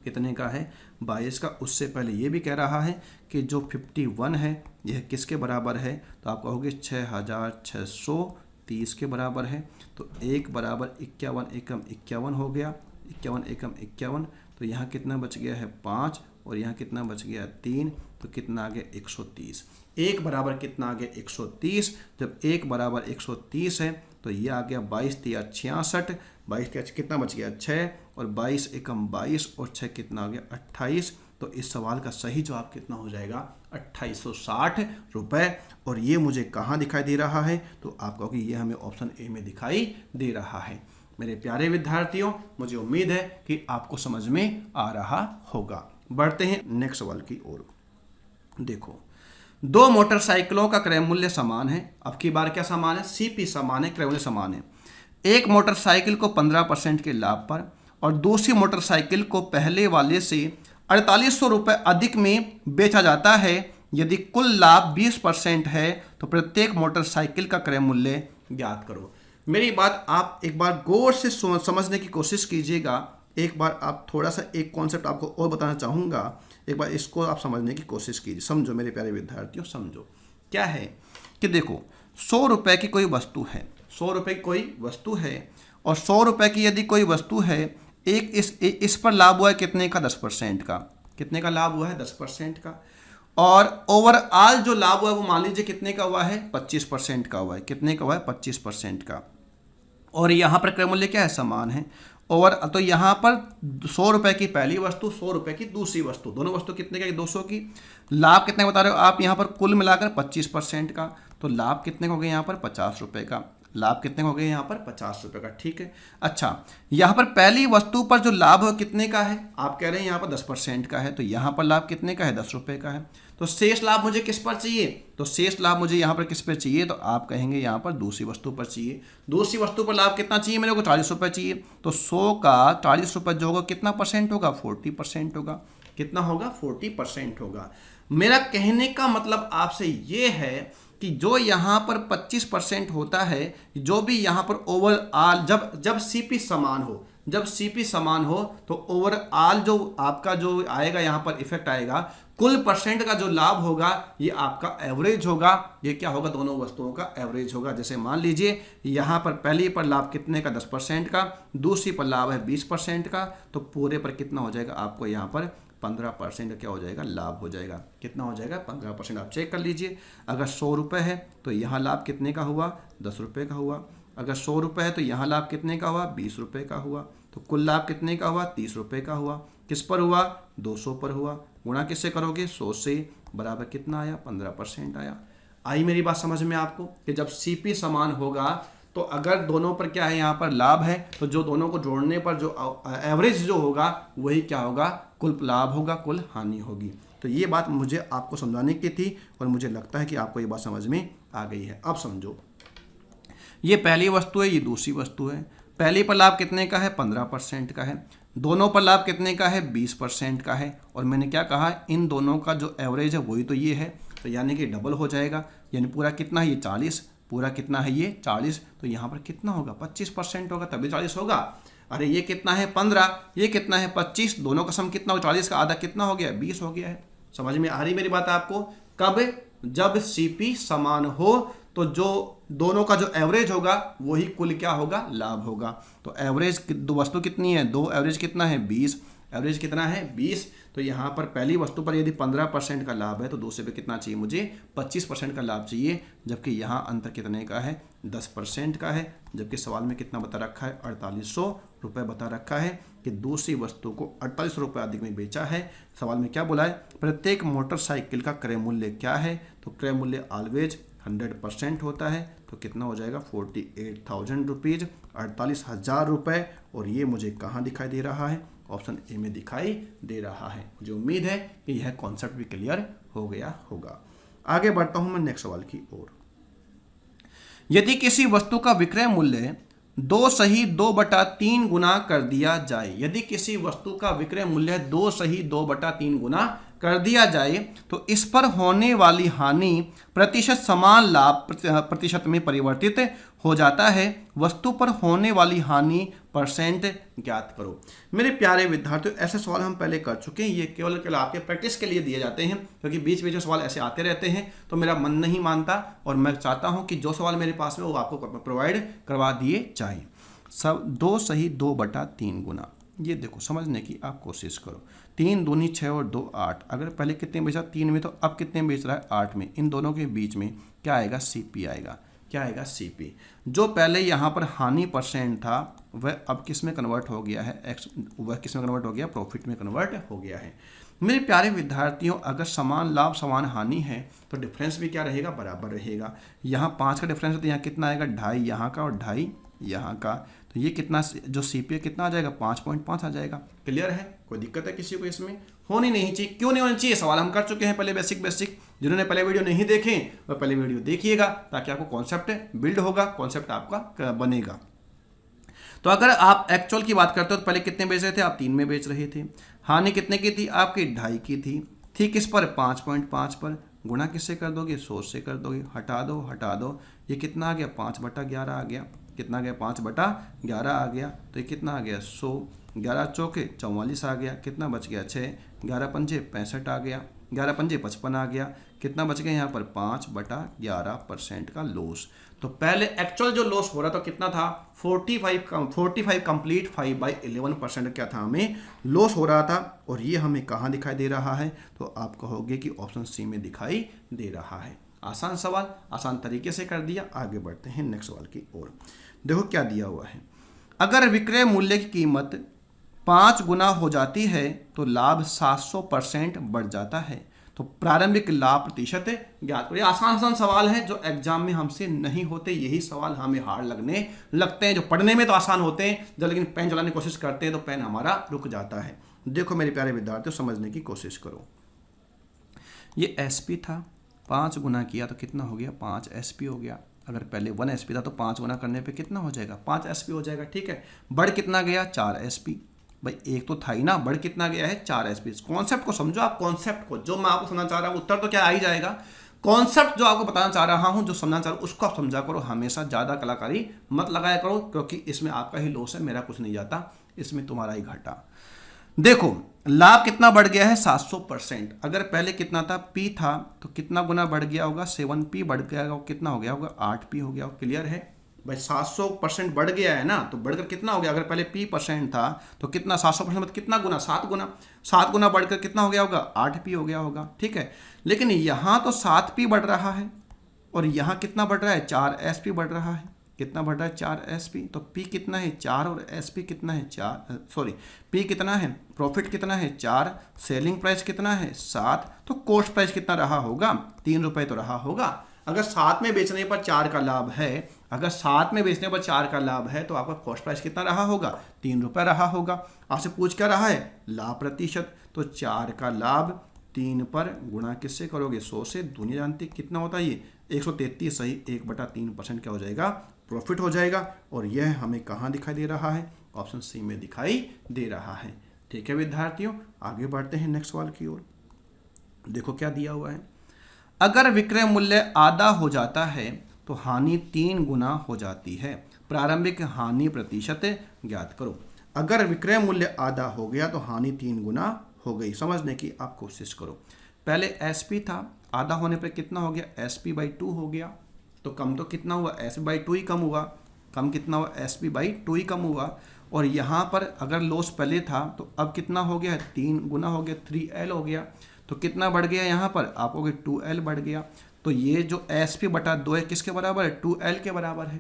Speaker 1: कितने का है, 22 का। उससे पहले ये भी कह रहा है कि जो 51 है यह किसके बराबर है, तो आप कहोगे 6,630 के बराबर है। तो 1 बराबर 51 एकम 51 हो गया, 51 एकम 51। तो यहाँ कितना बच गया है 5 और यहाँ कितना बच गया 3, तो कितना आ गया 130। 1 बराबर कितना आ गया 130। जब 1 बराबर 130 है तो ये आ गया 22 तिया 66, 22 तिया कितना बच गया 6 और 22 एकम 22 और 6 कितना आ गया 28। तो इस सवाल का सही जवाब कितना हो जाएगा, 2860 रुपये। और ये मुझे कहाँ दिखाई दे रहा है, तो आप कहोगे ये हमें ऑप्शन ए में दिखाई दे रहा है। मेरे प्यारे विद्यार्थियों, मुझे उम्मीद है कि आपको समझ में आ रहा होगा। बढ़ते हैं नेक्स्ट सवाल की ओर। देखो 2 मोटरसाइकिलों का क्रय मूल्य समान है। अब की बार क्या समान है, सीपी समान है, क्रय मूल्य समान है। एक मोटरसाइकिल को 15% के लाभ पर और दूसरी मोटरसाइकिल को पहले वाले से 4800 रुपये अधिक में बेचा जाता है। यदि कुल लाभ 20% है तो प्रत्येक मोटरसाइकिल का क्रय मूल्य ज्ञात करो। मेरी बात आप एक बार गौर से समझने की कोशिश कीजिएगा। एक बार आप थोड़ा सा एक कॉन्सेप्ट आपको और बताना चाहूँगा, एक बार इसको आप समझने की कोशिश कीजिए। समझो मेरे प्यारे विद्यार्थियों, समझो क्या है कि देखो 100 रुपये की कोई वस्तु है, 100 रुपये की कोई वस्तु है और 100 रुपये की यदि कोई वस्तु है, एक इस पर लाभ हुआ है कितने का, 10% का। कितने का लाभ हुआ है, 10% का। और ओवरऑल जो लाभ हुआ है वो मान लीजिए कितने का हुआ है, 25% का हुआ है। कितने का हुआ है, 25% का। और यहाँ पर क्रय मूल्य क्या है, समान है। और तो यहाँ पर 100 रुपये की पहली वस्तु, 100 रुपये की दूसरी वस्तु, दोनों वस्तु कितने का, 200 की। लाभ कितने बता रहे हो आप यहाँ पर, कुल मिलाकर 25% का। तो लाभ कितने का हो गया यहाँ पर, 50 रुपये का। लाभ कितने का हो गया यहाँ पर 50 रुपये का, ठीक है। अच्छा, यहाँ पर पहली वस्तु पर जो लाभ है कितने का है, आप कह रहे हैं यहाँ पर 10% का है, तो यहाँ पर लाभ कितने का है, 10 रुपये का है। तो शेष लाभ मुझे किस पर चाहिए, तो शेष लाभ मुझे यहाँ पर किस पर चाहिए, तो आप कहेंगे यहाँ पर दूसरी वस्तु पर चाहिए। दूसरी वस्तु पर लाभ कितना चाहिए मेरे को, 40 रुपये चाहिए। तो 100 का 40 रुपये जो होगा कितना परसेंट होगा, 40% होगा। कितना होगा, 40% होगा। मेरा कहने का मतलब आपसे ये है कि जो यहाँ पर 25% होता है, जो भी यहाँ पर ओवरऑल जब सीपी समान हो, जब सीपी समान हो तो ओवरऑल जो आपका जो आएगा यहाँ पर इफेक्ट आएगा, कुल परसेंट का जो लाभ होगा ये आपका एवरेज होगा। ये क्या होगा, दोनों वस्तुओं का एवरेज होगा। जैसे मान लीजिए यहाँ पर पहली पर लाभ कितने का, 10% का, दूसरी पर लाभ है 20% का, तो पूरे पर कितना हो जाएगा, आपको यहाँ पर 15% का क्या हो जाएगा, लाभ हो जाएगा। कितना हो जाएगा, 15%। आप चेक कर लीजिए, अगर 100 रुपये है तो यहाँ लाभ कितने का हुआ, 10 रुपये का हुआ। अगर 100 रुपये है तो यहाँ लाभ कितने का हुआ, 20 रुपये का हुआ। तो कुल लाभ कितने का हुआ, 30 रुपये का हुआ। किस पर हुआ, 200 पर हुआ। गुणा किससे करोगे, 100 से, बराबर कितना आया, 15% आया। आई मेरी बात समझ में आपको, कि जब सीपी समान होगा तो अगर दोनों पर क्या है, यहाँ पर लाभ है, तो जो दोनों को जोड़ने पर जो एवरेज जो होगा वही क्या होगा, कुल लाभ होगा, कुल हानि होगी। तो ये बात मुझे आपको समझाने की थी और मुझे लगता है कि आपको ये बात समझ में आ गई है। अब समझो, ये पहली वस्तु है, ये दूसरी वस्तु है। पहली पर लाभ कितने का है, 15% का है। दोनों पर लाभ कितने का है, 20% का है। और मैंने क्या कहा, इन दोनों का जो एवरेज है वही तो ये है, तो यानी कि डबल हो जाएगा। यानी पूरा कितना है, ये 40, पूरा कितना है, ये 40। तो यहाँ पर कितना होगा, 25% होगा, तभी 40 होगा। अरे ये कितना है, 15, ये कितना है, 25, दोनों का सम कितना हो, 40 का आधा कितना हो गया, 20 हो गया है। समझ में आ रही मेरी बात आपको। कब, जब सीपी समान हो तो जो दोनों का जो एवरेज होगा वही कुल क्या होगा, लाभ होगा। तो एवरेज दो वस्तु कितनी है, दो, एवरेज कितना है, 20, एवरेज कितना है, 20। तो यहाँ पर पहली वस्तु पर यदि 15% का लाभ है तो दूसरे पे कितना चाहिए, मुझे 25% का लाभ चाहिए। जबकि यहाँ अंतर कितने का है, 10% का है। जबकि सवाल में कितना बता रखा है, 4800 रुपये बता रखा है कि दूसरी वस्तु को 48 रुपये अधिक में बेचा है। सवाल में क्या बोला है, प्रत्येक मोटरसाइकिल का क्रय मूल्य क्या है, तो क्रय मूल्य ऑलवेज 100% होता है। तो कितना हो जाएगा, 48,000 रुपीज़, 48,000 रुपये। और ये मुझे कहाँ दिखाई दे रहा है, ऑप्शन ए में दिखाई दे रहा है। मुझे उम्मीद है कि यह कॉन्सेप्ट भी क्लियर हो गया होगा। आगे बढ़ता हूं मैं नेक्स्ट सवाल की ओर। यदि किसी वस्तु का विक्रय मूल्य 2/3 गुना कर दिया जाए, यदि किसी वस्तु का विक्रय मूल्य 2/3 गुना कर दिया जाए तो इस पर होने वाली हानि प्रतिशत समान लाभ प्रतिशत में परिवर्तित हो जाता है। वस्तु पर होने वाली हानि परसेंट ज्ञात करो। मेरे प्यारे विद्यार्थियों, ऐसे सवाल हम पहले कर चुके हैं। ये केवल आपके प्रैक्टिस के लिए दिए जाते हैं, क्योंकि बीच में जो सवाल ऐसे आते रहते हैं तो मेरा मन नहीं मानता और मैं चाहता हूं कि जो सवाल मेरे पास में वो आपको प्रोवाइड करवा दिए जाए। सब 2/3 गुना, ये देखो समझने की आप कोशिश करो। 3 दूनी 6 और 2 8। अगर पहले कितने बेचा, 3 में, तो अब कितने बेच रहा है, 8 में। इन दोनों के बीच में क्या आएगा, सीपी आएगा। क्या आएगा, सीपी। जो पहले यहाँ पर हानि परसेंट था वह अब किस में कन्वर्ट हो गया है, एक्स, वह किस में कन्वर्ट हो गया, प्रॉफिट में कन्वर्ट हो गया है। मेरे प्यारे विद्यार्थियों, अगर समान लाभ समान हानि है तो डिफरेंस भी क्या रहेगा, बराबर रहेगा। यहाँ 5 का डिफरेंस है तो यहाँ कितना आएगा, 2.5 यहाँ का और 2.5 यहाँ का। तो ये कितना, जो सीपीए कितना आ जाएगा, 5.5 आ जाएगा। क्लियर है, कोई दिक्कत है किसी को इसमें, होनी नहीं चाहिए। क्यों नहीं होनी चाहिए, सवाल हम कर चुके हैं पहले, बेसिक। जिन्होंने पहले वीडियो नहीं देखे वह पहले वीडियो देखिएगा, ताकि आपको कॉन्सेप्ट बिल्ड होगा, कॉन्सेप्ट आपका बनेगा। तो अगर आप एक्चुअल की बात करते हो तो पहले कितने बेच रहे थे आप, 3 में बेच रहे थे। हानि कितने की थी आपकी, 2.5 की थी किस पर, 5.5 पर। गुणा किससे कर दोगे, 100 से कर दोगे। हटा दो, ये कितना आ गया, 5/11 आ गया। कितना आ गया, 5/11 आ गया। तो ये कितना आ गया, 100। 11 चौके 44 आ गया। कितना बच गया, 6। 11 पंजे 65 आ गया। 11 पंजे 55 आ गया। कितना बच गया यहाँ पर, 5/11% का लॉस। तो पहले एक्चुअल जो लॉस हो रहा था कितना था, 45 कंप्लीट 5/11% क्या था, हमें लॉस हो रहा था। और ये हमें कहाँ दिखाई दे रहा है, तो आप कहोगे कि ऑप्शन सी में दिखाई दे रहा है। आसान सवाल, आसान तरीके से कर दिया। आगे बढ़ते हैं नेक्स्ट सवाल की ओर। देखो क्या दिया हुआ है, अगर विक्रय मूल्य की कीमत 5 गुना हो जाती है तो लाभ 700% बढ़ जाता है। तो प्रारंभिक लाभ प्रतिशत ज्ञात करो। ये आसान आसान सवाल हैं जो एग्जाम में हमसे नहीं होते, यही सवाल हमें हार्ड लगने लगते हैं। जो पढ़ने में तो आसान होते हैं, जब लेकिन पेन चलाने की कोशिश करते हैं तो पेन हमारा रुक जाता है। देखो मेरे प्यारे विद्यार्थियों, समझने की कोशिश करो। ये SP था, 5 गुना किया तो कितना हो गया, 5 SP हो गया। अगर पहले 1 SP था तो 5 गुना करने पे कितना हो जाएगा, 5 SP हो जाएगा। ठीक है, बढ़ कितना गया, 4 SP। भाई एक तो था ही ना, बढ़ कितना गया है, 4 SP। कॉन्सेप्ट को समझो आप, कॉन्सेप्ट को, जो मैं आपको समझना चाह रहा हूँ, उत्तर तो क्या आ ही जाएगा। कॉन्सेप्ट जो आपको बताना चाह रहा हूँ, जो समझना चाह रहा हूँ, उसको आप समझा करो। हमेशा ज़्यादा कलाकारी मत लगाया करो, क्योंकि इसमें आपका ही लॉस है, मेरा कुछ नहीं जाता, इसमें तुम्हारा ही घाटा। देखो लाभ कितना बढ़ गया है, 700%। अगर पहले कितना था, P था, तो कितना गुना बढ़ गया होगा, 7P बढ़ गया होगा, कितना हो गया होगा, 8P हो गया होगा। क्लियर है भाई, 700% बढ़ गया है ना, तो बढ़कर कितना हो गया, अगर पहले P% था तो कितना, 700% मतलब कितना गुना, 7 गुना। 7 गुना बढ़कर कितना हो गया होगा, 8P हो गया होगा। ठीक है, लेकिन यहाँ तो 7P बढ़ रहा है और यहाँ कितना बढ़ रहा है, 4SP बढ़ रहा है। कितना बढ़ रहा है, 4SP। तो P कितना है, 4 और SP कितना है, 4, सॉरी P कितना है, प्रॉफिट कितना है, 4, सेलिंग प्राइस कितना है, 7, तो कॉस्ट प्राइस कितना रहा होगा, 3 रुपये तो रहा होगा। अगर 7 में बेचने पर 4 का लाभ है, अगर 7 में बेचने पर 4 का लाभ है, तो आपका कॉस्ट प्राइस कितना रहा होगा, 3 रुपये रहा होगा। आपसे पूछ क्या रहा है, लाभ प्रतिशत। तो 4 का लाभ 3 पर गुणा किससे करोगे, 100 से। दुनिया जानती कितना होता है ये, 133 सही 1/3% क्या हो जाएगा, प्रॉफिट हो जाएगा। और यह हमें कहाँ दिखाई दे रहा है, ऑप्शन C में दिखाई दे रहा है। ठीक है विद्यार्थियों, आगे बढ़ते हैं नेक्स्ट सवाल की ओर। देखो क्या दिया हुआ है, अगर विक्रय मूल्य आधा हो जाता है तो हानि 3 गुना हो जाती है। प्रारंभिक हानि प्रतिशत ज्ञात करो। अगर विक्रय मूल्य आधा हो गया तो हानि 3 गुना हो गई। समझने की आप कोशिश करो। पहले SP था, आधा होने पर कितना हो गया, SP/2 हो गया। तो कम तो कितना हुआ, SP/2 ही कम हुआ। कम कितना हुआ, SP/2 ही कम हुआ। और यहाँ पर अगर लॉस पहले था तो अब कितना हो गया है, 3 गुना हो गया, 3L हो गया। तो कितना बढ़ गया यहाँ पर, आप हो गए 2L बढ़ गया। तो ये जो SP/2 है किसके बराबर है, 2L के बराबर है।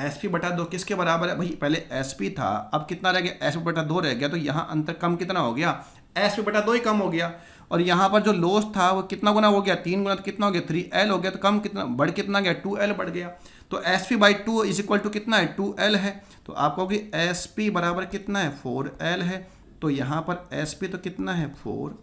Speaker 1: SP/2 किसके बराबर है भाई, पहले SP था, अब कितना रह गया, SP/2 रह गया। तो यहाँ अंतर कम कितना हो गया, SP/2 ही कम हो गया। और यहाँ पर जो लॉस था वो कितना गुना हो गया, 3 गुना, तो कितना हो गया, 3L हो गया। तो कम कितना, बढ़ कितना गया, 2L बढ़ गया। तो SP/2 इज इक्वल टू कितना है, 2L है। तो आप कहोगे SP बराबर कितना है, 4L है। तो यहाँ पर SP तो कितना है, 4,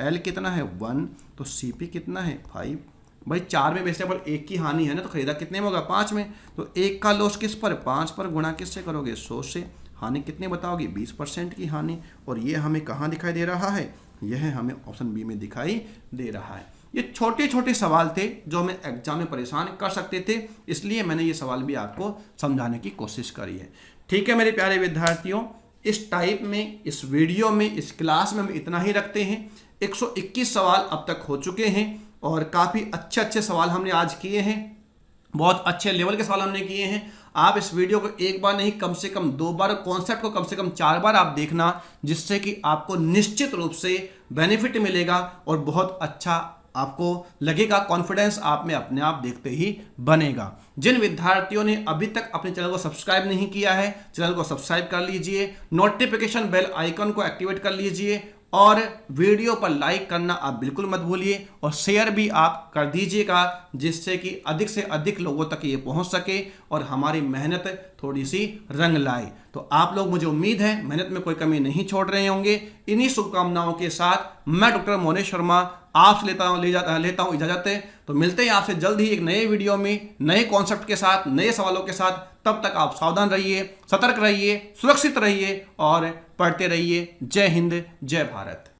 Speaker 1: L कितना है, 1, तो CP कितना है, 5। भाई 4 में बेचने पर 1 की हानि है ना, तो खरीदा कितने में होगा, 5 में। तो 1 का लॉस किस पर, 5 पर, गुणा किससे करोगे, 100 से। हानि कितने बताओगे, 20% की हानि। और ये हमें कहाँ दिखाई दे रहा है, यह हमें ऑप्शन B में दिखाई दे रहा है। ये छोटे छोटे सवाल थे जो हमें एग्जाम में परेशान कर सकते थे, इसलिए मैंने ये सवाल भी आपको समझाने की कोशिश करी है। ठीक है मेरे प्यारे विद्यार्थियों, इस टाइप में, इस वीडियो में, इस क्लास में हम इतना ही रखते हैं। 121 सवाल अब तक हो चुके हैं और काफ़ी अच्छे अच्छे सवाल हमने आज किए हैं, बहुत अच्छे लेवल के सवाल हमने किए हैं। आप इस वीडियो को एक बार नहीं, कम से कम 2 बार, कॉन्सेप्ट को कम से कम 4 बार आप देखना, जिससे कि आपको निश्चित रूप से बेनिफिट मिलेगा और बहुत अच्छा आपको लगेगा, कॉन्फिडेंस आप में अपने आप देखते ही बनेगा। जिन विद्यार्थियों ने अभी तक अपने चैनल को सब्सक्राइब नहीं किया है, चैनल को सब्सक्राइब कर लीजिए, नोटिफिकेशन बेल आइकन को एक्टिवेट कर लीजिए और वीडियो पर लाइक करना आप बिल्कुल मत भूलिए और शेयर भी आप कर दीजिएगा, जिससे कि अधिक से अधिक लोगों तक ये पहुंच सके और हमारी मेहनत थोड़ी सी रंग लाए। तो आप लोग, मुझे उम्मीद है, मेहनत में कोई कमी नहीं छोड़ रहे होंगे। इन्हीं शुभकामनाओं के साथ मैं डॉक्टर मोनेश शर्मा आपसे लेता हूं इजाजत। तो मिलते हैं आपसे जल्द ही एक नए वीडियो में, नए कॉन्सेप्ट के साथ, नए सवालों के साथ। तब तक आप सावधान रहिए, सतर्क रहिए, सुरक्षित रहिए और पढ़ते रहिए। जय हिंद, जय भारत।